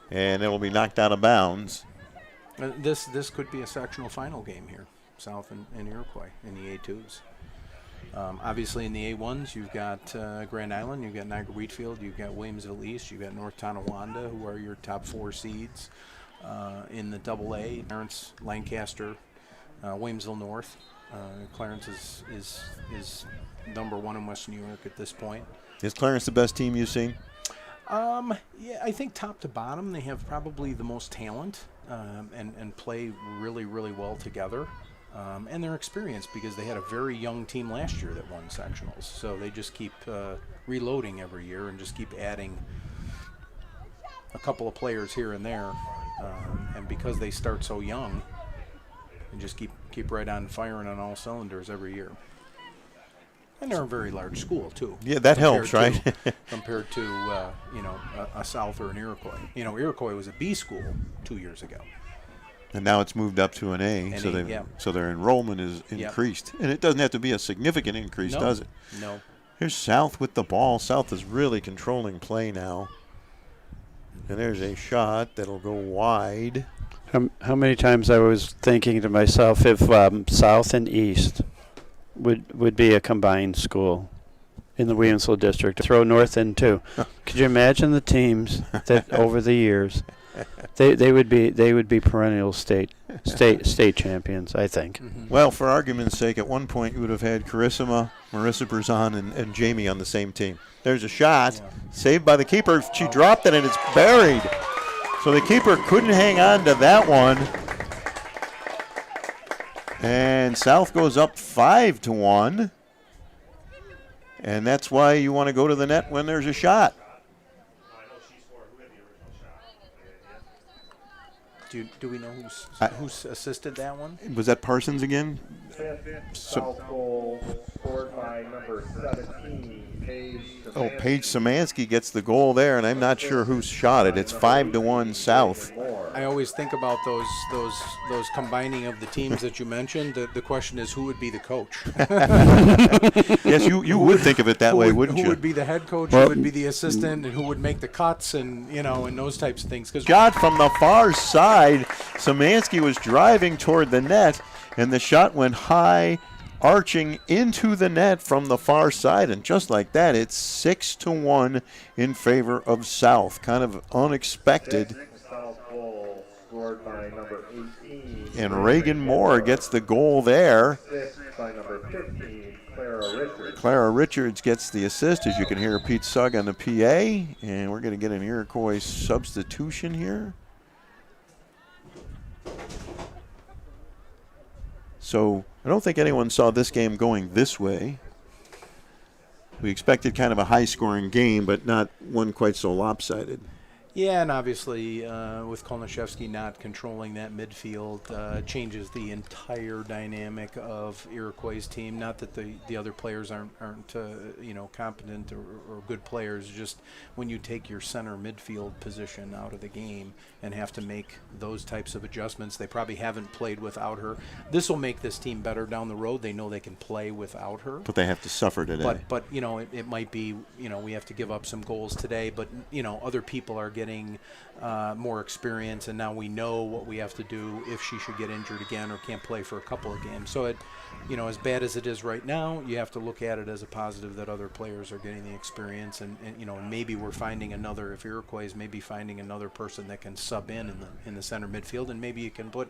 and it will be knocked out of bounds. This could be a sectional final game here, South and Iroquois in the A2s. Obviously, in the A1s, you've got Grand Island, you've got Niagara Wheatfield, you've got Williamsville East, you've got North Tonawanda, who are your top 4 seeds. In the AA, Clarence, Lancaster, Williamsville North. Clarence is number 1 in Western New York at this point. Is Clarence the best team you've seen? Yeah, I think top to bottom, they have probably the most talent and play really, really well together. And they're experienced because they had a very young team last year that won sectionals. So they just keep reloading every year and just keep adding a couple of players here and there. And because they start so young, and just keep right on firing on all cylinders every year. And they're a very large school, too. Yeah, that helps, right? Compared to, a South or an Iroquois. Iroquois was a B school 2 years ago. And now it's moved up to an A, so their enrollment is increased. And it doesn't have to be a significant increase, does it? No. Here's South with the ball. South is really controlling play now. And there's a shot that'll go wide. How many times I was thinking to myself if South and East would be a combined school in the Williamsville district. Throw North in too. Could you imagine the teams that over the years they would be perennial state champions, I think. Mm-hmm. Well, for argument's sake, at one point you would have had Marissa Berzon and Jamie on the same team. There's a shot saved by the keeper. She dropped it and it's buried. So the keeper couldn't hang on to that one. And South goes up 5-1. And that's why you want to go to the net when there's a shot. Do we know who's assisted that one? Was that Parsons again? South goal scored by number 17, Paige Szymanski. Paige Szymanski gets the goal there, and I'm not sure who shot it. It's 5-1 South. I always think about those combining of the teams that you mentioned. The question is, who would be the coach? Yes, you would think of it that way, wouldn't you? Who would be the head coach? Who would be the assistant? And who would make the cuts? And and those types of things. Shot from the far side. Szymanski was driving toward the net, and the shot went high, arching into the net from the far side. And just like that, it's 6-1 in favor of South. Kind of unexpected. South goal scored by number 18. And Reagan Moore gets the goal there. Assist by number 15, Clara Richards. Clara Richards gets the assist, as you can hear Pete Sugg on the PA. And we're going to get an Iroquois substitution here. So I don't think anyone saw this game going this way. We expected kind of a high-scoring game, but not one quite so lopsided. Yeah, and obviously with Kolniszewski not controlling that midfield changes the entire dynamic of Iroquois' team. Not that the other players aren't competent or good players. Just when you take your center midfield position out of the game and have to make those types of adjustments, they probably haven't played without her. This will make this team better down the road. They know they can play without her. But they have to suffer today. But it might be we have to give up some goals today. But other people are getting more experience, and now we know what we have to do if she should get injured again or can't play for a couple of games. So as bad as it is right now, you have to look at it as a positive that other players are getting the experience, and maybe we're finding another, if Iroquois is maybe finding another person that can sub in the center midfield, and maybe you can put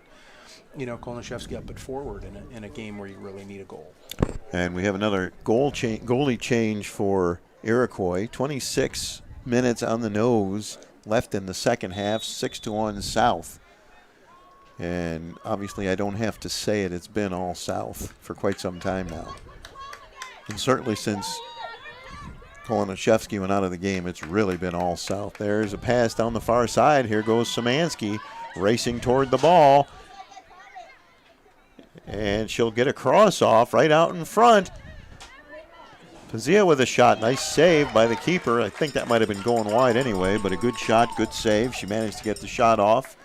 Kolniszewski up at forward in a game where you really need a goal. And we have another goalie change for Iroquois. 26 minutes on the nose left in the second half, 6-1 South. And obviously I don't have to say it, it's been all South for quite some time now. And certainly since Kolniszewski went out of the game, it's really been all South. There's a pass down the far side. Here goes Szymanski racing toward the ball. And she'll get a cross off right out in front. Pazia with a shot. Nice save by the keeper. I think that might have been going wide anyway, but a good shot, good save. She managed to get the shot off.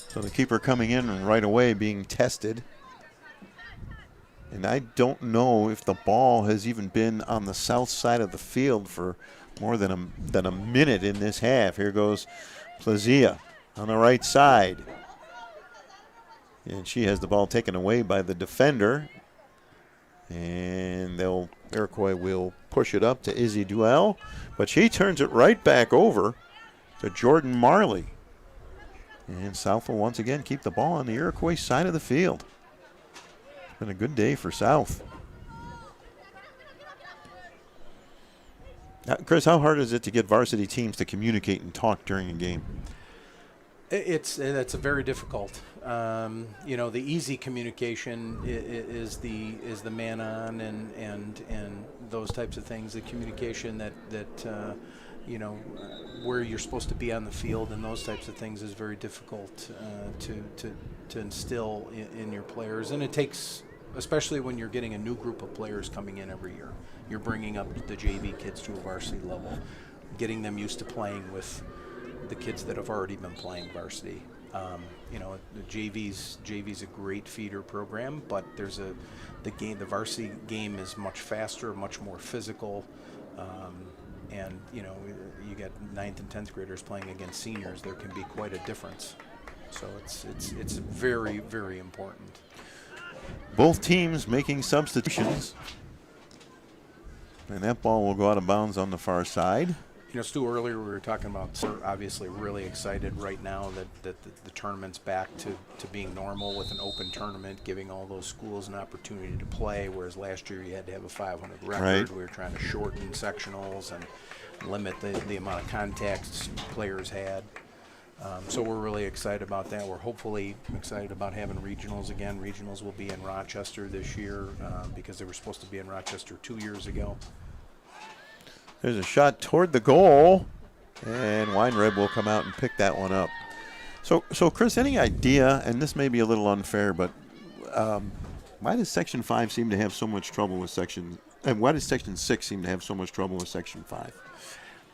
So the keeper coming in right away being tested. And I don't know if the ball has even been on the south side of the field for more than a minute in this half. Here goes Plazia on the right side. And she has the ball taken away by the defender. And Iroquois will push it up to Izzy Duell. But she turns it right back over to Jordan Marley. And South will once again keep the ball on the Iroquois side of the field. It's been a good day for South. Chris, how hard is it to get varsity teams to communicate and talk during a game? It's very difficult. The easy communication is the man on and those types of things. The communication that where you're supposed to be on the field and those types of things is very difficult to instill in your players. And it takes, especially when you're getting a new group of players coming in every year. You're bringing up the JV kids to a varsity level, getting them used to playing with the kids that have already been playing varsity. The JV's a great feeder program, but the varsity game is much faster, much more physical. And you get 9th and 10th graders playing against seniors. There can be quite a difference. So it's very, very important. Both teams making substitutions. And that ball will go out of bounds on the far side. Stu, earlier we were talking about, we're obviously really excited right now that the tournament's back to being normal with an open tournament, giving all those schools an opportunity to play, whereas last year you had to have a 500 record. Right. We were trying to shorten sectionals and limit the amount of contacts players had. So we're really excited about that. We're hopefully excited about having regionals again. Regionals will be in Rochester this year because they were supposed to be in Rochester 2 years ago. There's a shot toward the goal, and Weinreb will come out and pick that one up. So Chris, any idea, and this may be a little unfair, but why does Section 5 seem to have so much trouble with why does Section 6 seem to have so much trouble with Section 5?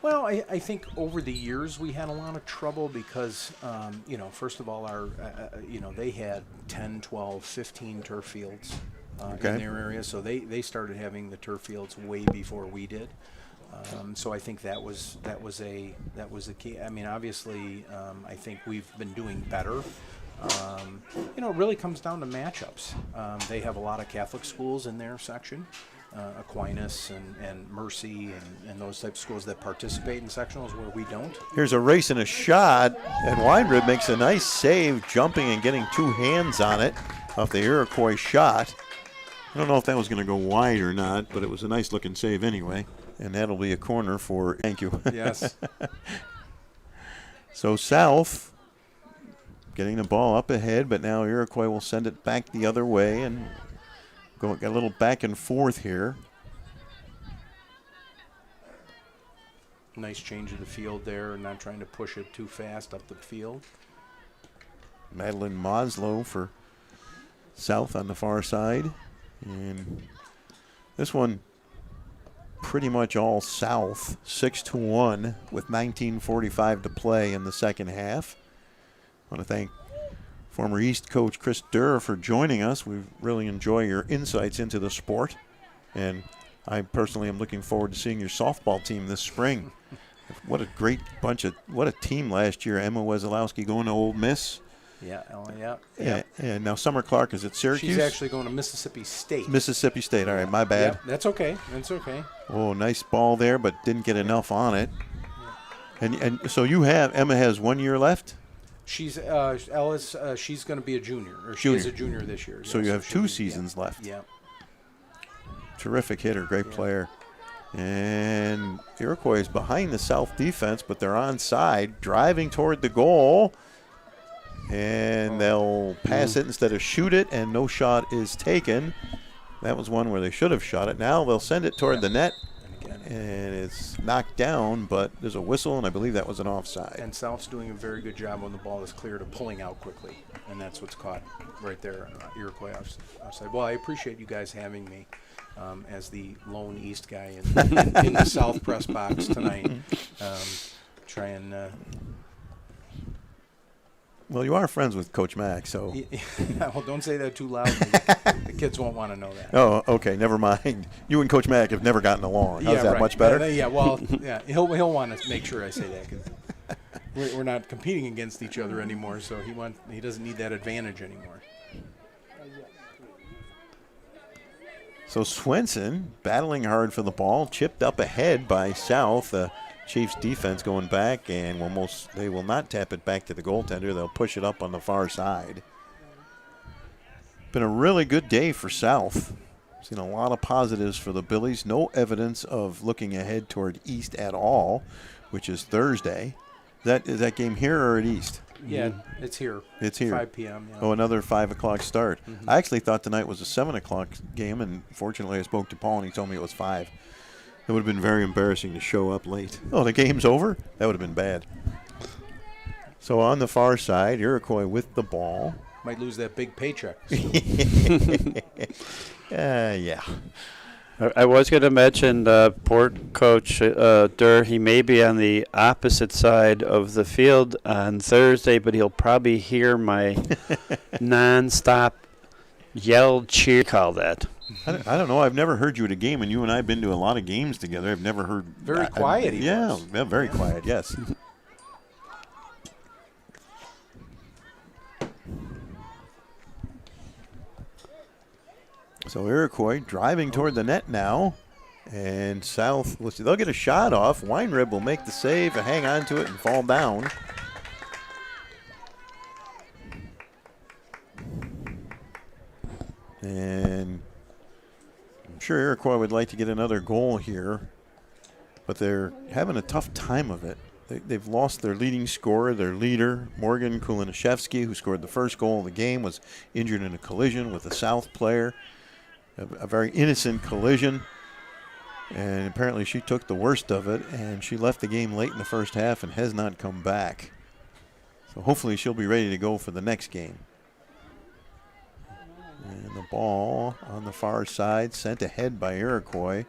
Well, I think over the years we had a lot of trouble because, first of all, they had 10, 12, 15 turf fields in their area, so they started having the turf fields way before we did. So I think that was a key. I mean, obviously, I think we've been doing better. It really comes down to matchups. They have a lot of Catholic schools in their section, Aquinas and Mercy and those types of schools that participate in sectionals where we don't. Here's a race and a shot, and Weinrib makes a nice save, jumping and getting two hands on it off the Iroquois shot. I don't know if that was going to go wide or not, but it was a nice looking save anyway. And that'll be a corner for, thank you. Yes. So South getting the ball up ahead, but now Iroquois will send it back the other way and got a little back and forth here. Nice change of the field there, not trying to push it too fast up the field. Madeline Moslow for South on the far side. And this one pretty much all South, 6-1 with 19:45 to play in the second half. I want to thank former East coach Chris Durr for joining us. We really enjoy your insights into the sport. And I personally am looking forward to seeing your softball team this spring. What a great what a team last year. Emma Wesolowski going to Ole Miss. Yeah. And now Summer Clark is at Syracuse. She's actually going to Mississippi State. Mississippi State. All right, my bad. Yeah, that's okay. Oh, nice ball there, but didn't get enough on it. And so Emma has 1 year left? She's Ellis. She's going to be a junior, or she is a junior this year. So you have 2 seasons left. Yeah. Terrific hitter, great player. And Iroquois is behind the South defense, but they're onside, driving toward the goal. And they'll pass it instead of shoot it, and no shot is taken. That was one where they should have shot it. Now they'll send it toward the net. And again, and it's knocked down, but there's a whistle, and I believe that was an offside. And South's doing a very good job when the ball is cleared of pulling out quickly, and that's what's caught right there, Iroquois offside. Well, I appreciate you guys having me as the lone East guy in the South press box tonight. Try and Well, you are friends with Coach Mack, so. well, don't say that too loud. The kids won't want to know that. Oh, okay, never mind. You and Coach Mack have never gotten along. How's that, right. much better? Yeah, well, yeah, he'll want to make sure I say that, 'cause we're not competing against each other anymore, so he doesn't need that advantage anymore. So Swenson battling hard for the ball, chipped up ahead by South. The Chiefs defense going back, and they will not tap it back to the goaltender. They'll push it up on the far side. Been a really good day for South. Seen a lot of positives for the Billies. No evidence of looking ahead toward East at all, which is Thursday. Is that game here or at East? Yeah, it's here. It's here. 5 p.m. Yeah. Oh, another 5 o'clock start. I actually thought tonight was a 7 o'clock game, and fortunately I spoke to Paul and he told me it was 5. It would have been very embarrassing to show up late. Oh, the game's over? That would have been bad. So on the far side, Iroquois with the ball. Might lose that big paycheck. Yeah. I was going to mention Port coach Durr. He may be on the opposite side of the field on Thursday, but he'll probably hear my non-stop yell cheer, call that. I don't know. I've never heard you at a game, and you and I have been to a lot of games together. I've never heard. Very quiet he was. Yeah, very quiet, yes. So Iroquois driving toward the net now. And South, they'll get a shot off. Weinrib will make the save and hang on to it and fall down. And I'm sure Iroquois would like to get another goal here, but they're having a tough time of it. They've lost their leading scorer, their leader, Morgan Kulinashevsky, who scored the first goal of the game, was injured in a collision with a South player, a very innocent collision. And apparently she took the worst of it, and she left the game late in the first half and has not come back. So hopefully she'll be ready to go for the next game. And the ball on the far side sent ahead by Iroquois.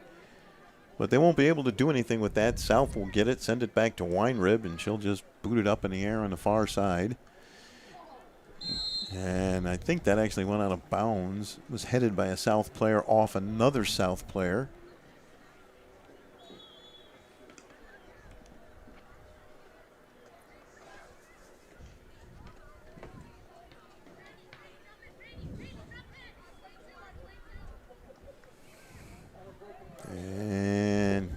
But they won't be able to do anything with that. South will get it, send it back to Weinrib, and she'll just boot it up in the air on the far side. And I think that actually went out of bounds. It was headed by a South player off another South player. And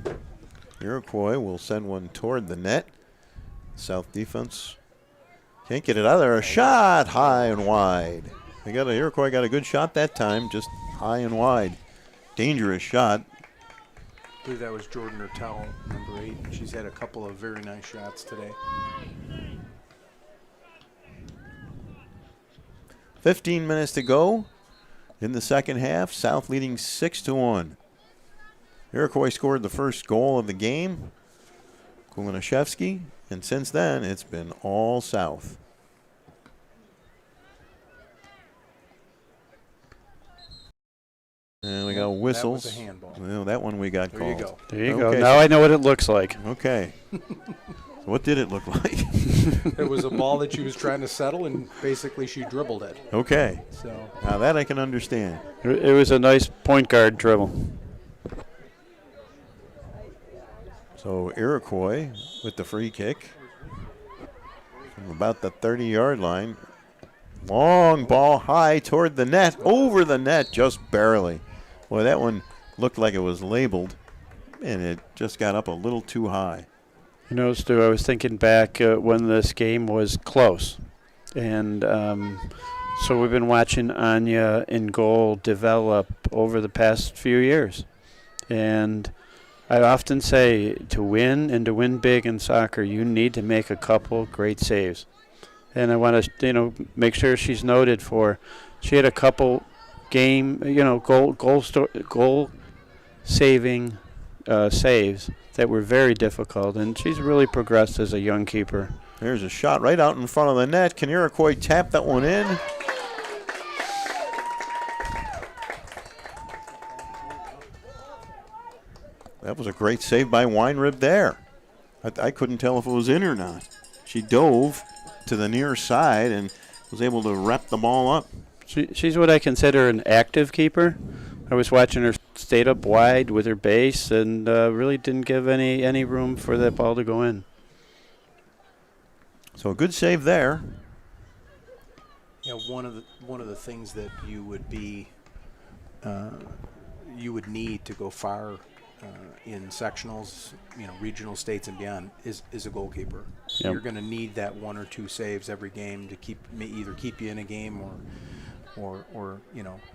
Iroquois will send one toward the net. South defense can't get it out of there. A shot high and wide. Iroquois got a good shot that time, just high and wide. Dangerous shot. I believe that was Jordan Ertel, number 8. She's had a couple of very nice shots today. 15 minutes to go in the second half. South leading 6-1. Iroquois scored the first goal of the game, Kulinashevsky, and since then it's been all South. And we got whistles. That was a handball. Well, that one we got called. There you go. There you go. Now I know what it looks like. Okay. So what did it look like? It was a ball that she was trying to settle, and basically she dribbled it. Okay. So now that I can understand. It was a nice point guard dribble. So Iroquois with the free kick from about the 30-yard line. Long ball high toward the net, over the net just barely. Boy, that one looked like it was labeled, and it just got up a little too high. You know, Stu, I was thinking back when this game was close. And so we've been watching Anya in goal develop over the past few years. And I often say to win and to win big in soccer, you need to make a couple great saves. And I want to, make sure she's noted for. She had a couple game, goal saving saves that were very difficult, and she's really progressed as a young keeper. There's a shot right out in front of the net. Can Iroquois tap that one in? That was a great save by Weinrib there. I couldn't tell if it was in or not. She dove to the near side and was able to wrap the ball up. She's what I consider an active keeper. I was watching her stayed up wide with her base and really didn't give any room for that ball to go in. So a good save there. Yeah, one of the things that you would be you would need to go far in sectionals, regional states and beyond, is a goalkeeper. Yep. You're going to need that 1 or 2 saves every game to either keep you in a game or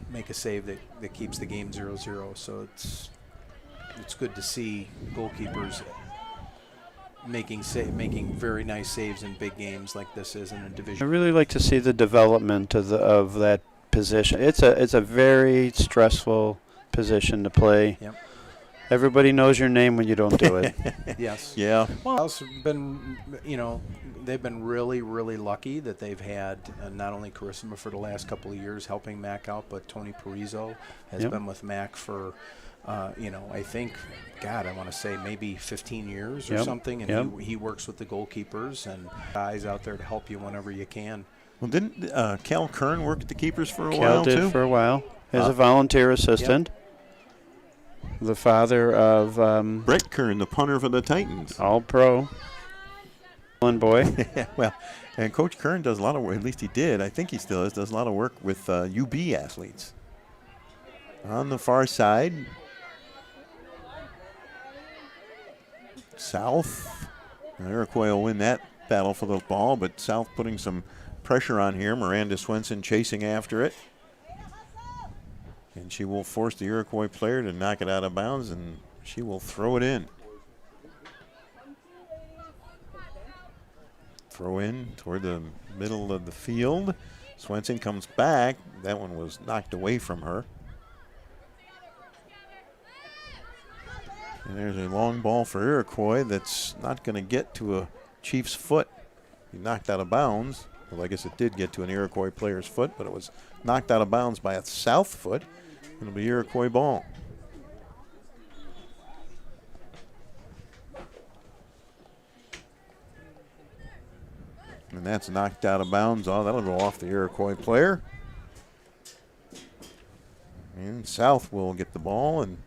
make a save that keeps the game 0-0. So it's good to see goalkeepers making very nice saves in big games like this is in a division. I really like to see the development of that position. It's a very stressful position to play. Yep. Everybody knows your name when you don't do it. Yes. Yeah. Well, it's been, they've been really, really lucky that they've had not only Carissima for the last couple of years helping Mac out, but Tony Parizo has been with Mac for, I think, I want to say maybe 15 years or something. And he works with the goalkeepers and guys out there to help you whenever you can. Well, didn't Cal Kern work at the keepers for a Cal while, did too? for a while as a volunteer assistant. The father of Brett Kern, the punter for the Titans. All-Pro. Boy. Well, and Coach Kern does a lot of work, at least he did, I think he still does a lot of work with UB athletes. On the far side, South. Iroquois will win that battle for the ball, but South putting some pressure on here. Miranda Swenson chasing after it. And she will force the Iroquois player to knock it out of bounds, and she will throw it in. Throw in toward the middle of the field. Swenson comes back. That one was knocked away from her. And there's a long ball for Iroquois that's not going to get to a Chief's foot. He knocked out of bounds. Well, I guess it did get to an Iroquois player's foot, but it was knocked out of bounds by a South foot. It'll be Iroquois ball. And that's knocked out of bounds. Oh, that'll go off the Iroquois player. And South will get the ball, and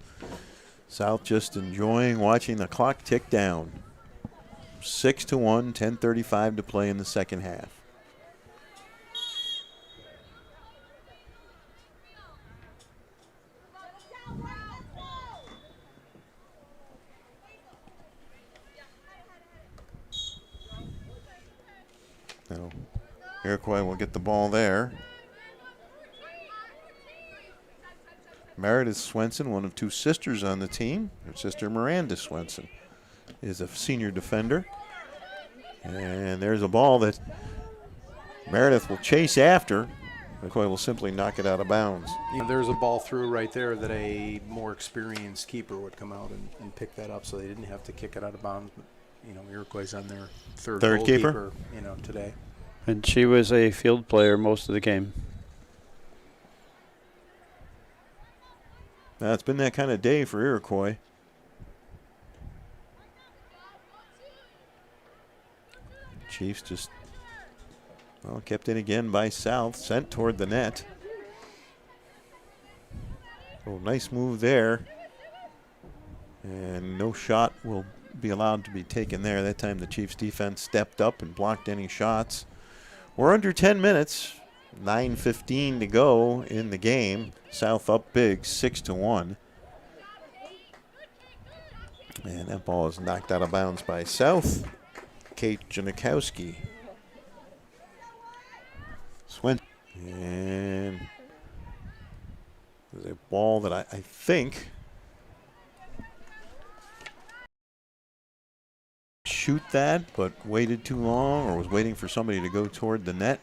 South just enjoying watching the clock tick down. 6-1, 10:35 to play in the second half. So Iroquois will get the ball there. Meredith Swenson, one of 2 sisters on the team. Her sister Miranda Swenson is a senior defender. And there's a ball that Meredith will chase after. Iroquois will simply knock it out of bounds. There's a ball through right there that a more experienced keeper would come out and pick that up, so they didn't have to kick it out of bounds. But, Iroquois on their third keeper, today. And she was a field player most of the game. Now, it's been that kind of day for Iroquois. Chiefs just, kept in again by South, sent toward the net. Oh, nice move there. And no shot will be allowed to be taken there. That time the Chiefs defense stepped up and blocked any shots. We're under 10 minutes. 9:15 to go in the game. South up big, 6-1. And that ball is knocked out of bounds by South. Kate Janikowski. Swenson. And there's a ball that I think shoot that, but waited too long or was waiting for somebody to go toward the net.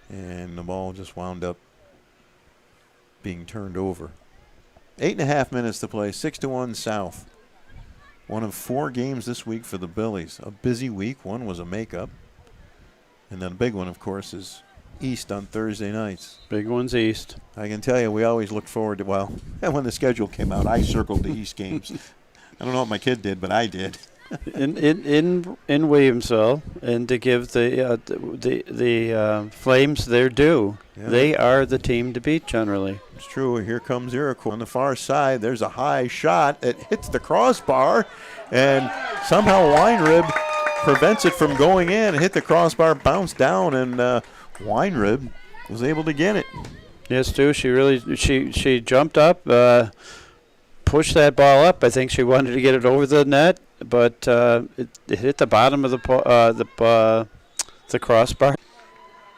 And the ball just wound up being turned over. 8.5 minutes to play, 6-1 South. One of 4 games this week for the Billies. A busy week. One was a makeup. And then a big one, of course, is East on Thursday nights. Big one's East. I can tell you, we always looked forward to, well, when the schedule came out, I circled the East games. I don't know what my kid did, but I did. in Williamsville, and to give the Flames their due. Yeah. They are the team to beat generally. It's true. Here comes Iroquois. On the far side, there's a high shot. It hits the crossbar, and somehow Weinrib prevents it from going in. It hit the crossbar, bounced down, and Weinrib was able to get it. Yes, Stu. She jumped up, pushed that ball up. I think she wanted to get it over the net, but it hit the bottom of the crossbar.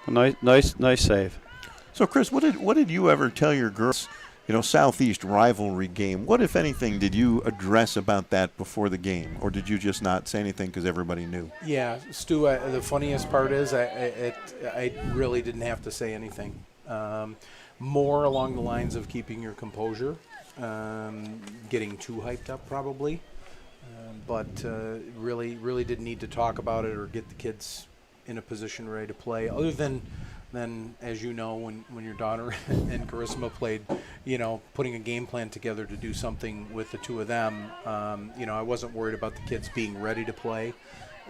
Nice save. So, Chris, what did you ever tell your girls? Southeast rivalry game. What, if anything, did you address about that before the game, or did you just not say anything because everybody knew? Yeah, Stu. The funniest part is I really didn't have to say anything. More along the lines of keeping your composure, getting too hyped up probably, but really didn't need to talk about it or get the kids in a position ready to play. Other than as you know, when your daughter and Charisma played, putting a game plan together to do something with the two of them, I wasn't worried about the kids being ready to play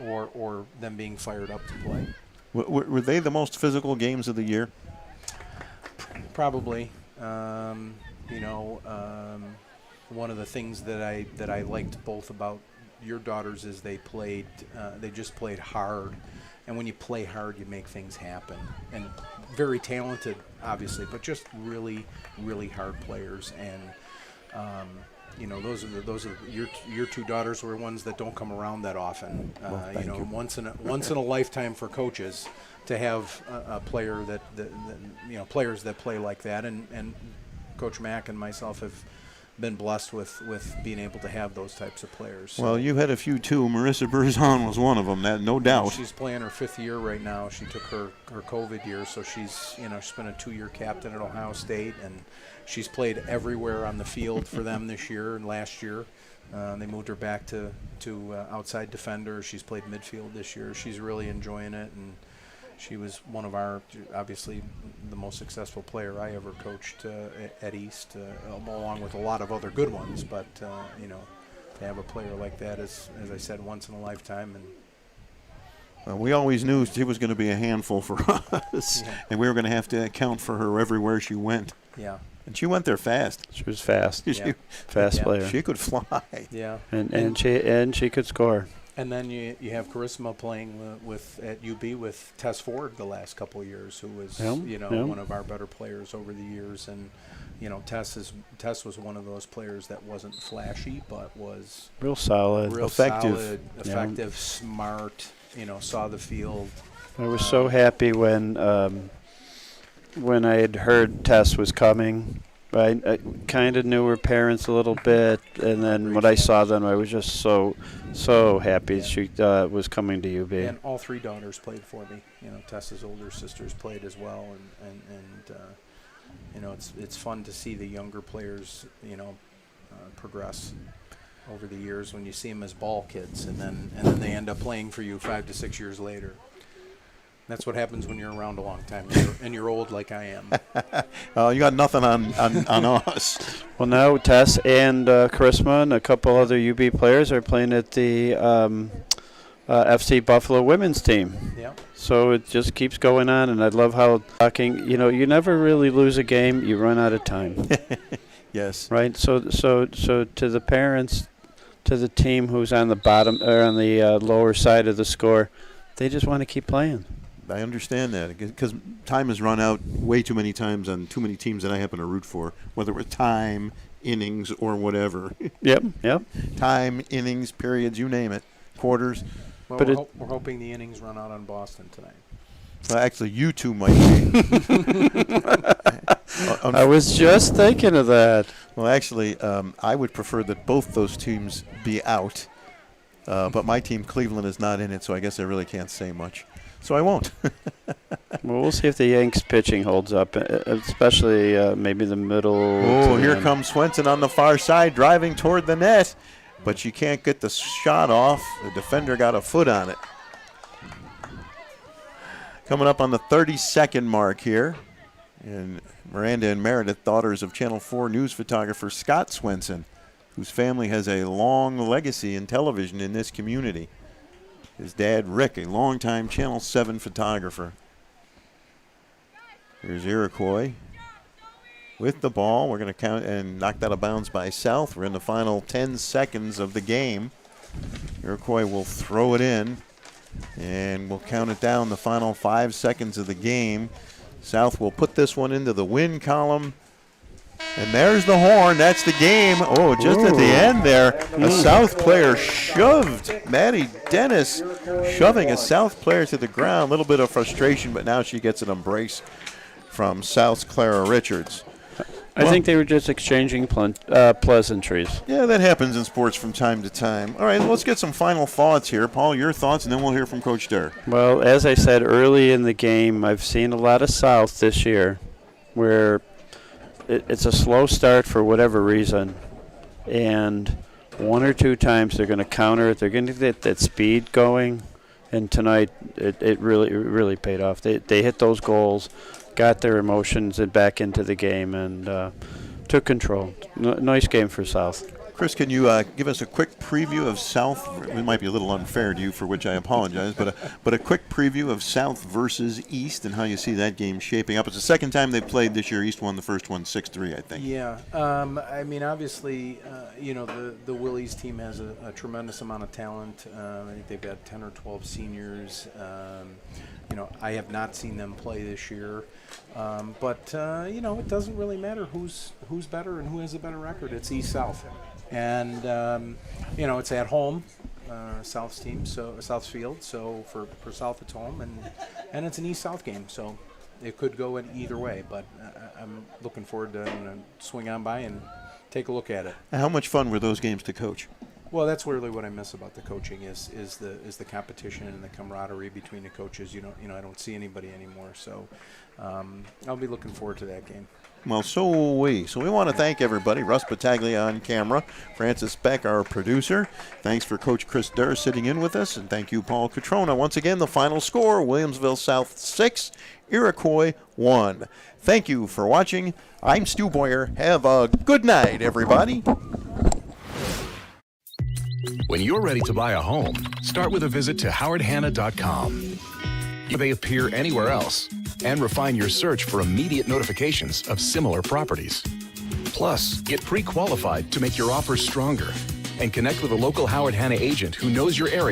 or them being fired up to play. Were they the most physical games of the year? Probably. One of the things that I liked both about your daughters is they just played hard. And when you play hard, you make things happen. And very talented, obviously, but just really, really hard players. And those are your two daughters were ones that don't come around that often. Once in a lifetime for coaches to have a player that players that play like that. And Coach Mack and myself have been blessed with being able to have those types of players. Well, you had a few too. Marissa Berzon was one of them, no doubt. She's playing her 5th year right now. She took her COVID year, so she's been a 2-year captain at Ohio State, and she's played everywhere on the field for them this year and last year. They moved her back to outside defender. She's played midfield this year. She's really enjoying it, and she was one of obviously the most successful player I ever coached at East, along with a lot of other good ones. But to have a player like that is, as I said, once in a lifetime. And we always knew she was going to be a handful for us, and we were going to have to account for her everywhere she went. Yeah. And she went there fast. She was fast. Fast player. She could fly. Yeah. And she could score. And then you have Charisma playing at UB with Tess Ford the last couple of years, who was one of our better players over the years. And Tess was one of those players that wasn't flashy, but was real solid, effective, smart. Saw the field. I was so happy when I had heard Tess was coming. I kind of knew her parents a little bit, and then when I saw them, I was just so happy she was coming to UB. And all 3 daughters played for me. Tessa's older sisters played as well, and it's fun to see the younger players, progress over the years when you see them as ball kids, and then they end up playing for you 5 to 6 years later. That's what happens when you're around a long time and you're old like I am. You got nothing on us. Well, now Tess and Charisma and a couple other UB players are playing at the FC Buffalo women's team. Yeah. So it just keeps going on, and I love how talking. You never really lose a game; you run out of time. Yes. Right. So to the parents, to the team who's on the bottom or on the lower side of the score, they just want to keep playing. I understand that because time has run out way too many times on too many teams that I happen to root for, whether it was time, innings, or whatever. Yep. Time, innings, periods, you name it, quarters. Well, we're hoping the innings run out on Boston tonight. Well, actually, you two might be. I was just thinking of that. Well, actually, I would prefer that both those teams be out. But my team, Cleveland, is not in it, so I guess I really can't say much. So I won't. Well, we'll see if the Yanks pitching holds up, especially maybe the middle. Oh, here comes Swenson on the far side, driving toward the net, but she can't get the shot off. The defender got a foot on it. Coming up on the 30-second mark here, and Miranda and Meredith, daughters of Channel 4 news photographer Scott Swenson, whose family has a long legacy in television in this community. His dad, Rick, a longtime Channel 7 photographer. Here's Iroquois with the ball. We're going to count and knocked out of bounds by South. We're in the final 10 seconds of the game. Iroquois will throw it in, and we'll count it down the final 5 seconds of the game. South will put this one into the win column. And there's the horn. That's the game. Oh, just at the end there, a South player shoved Maddie Dennis, shoving a South player to the ground. A little bit of frustration, but now she gets an embrace from South's Clara Richards. I think they were just exchanging pleasantries. Yeah, that happens in sports from time to time. All right, let's get some final thoughts here. Paul, your thoughts, and then we'll hear from Coach Durr. Well, as I said early in the game, I've seen a lot of South this year where it's a slow start for whatever reason, and one or two times they're going to counter it. They're going to get that speed going, and tonight it really paid off. They hit those goals, got their emotions back into the game, and took control. Nice game for South. Chris, can you give us a quick preview of South? It might be a little unfair to you, for which I apologize, but a quick preview of South versus East and how you see that game shaping up. It's the second time they've played this year. East won the first one 6-3, I think. Yeah. I mean, obviously, the Willies team has a tremendous amount of talent. I think they've got 10 or 12 seniors. I have not seen them play this year. But it doesn't really matter who's better and who has a better record. It's East-South. And, it's at home, South's team, so South's field. So for South, it's home. And it's an East-South game. So it could go in either way. But I'm looking forward to swing on by and take a look at it. How much fun were those games to coach? Well, that's really what I miss about the coaching is the competition and the camaraderie between the coaches. I don't see anybody anymore. So I'll be looking forward to that game. Well, so will we. So we want to thank everybody. Russ Battaglia on camera, Francis Beck, our producer. Thanks for Coach Chris Durr sitting in with us, and thank you, Paul Catrona. Once again, the final score, Williamsville South 6, Iroquois 1. Thank you for watching. I'm Stu Boyer. Have a good night, everybody. When you're ready to buy a home, start with a visit to howardhanna.com. They appear anywhere else, and refine your search for immediate notifications of similar properties. Plus, get pre-qualified to make your offer stronger and connect with a local Howard Hanna agent who knows your area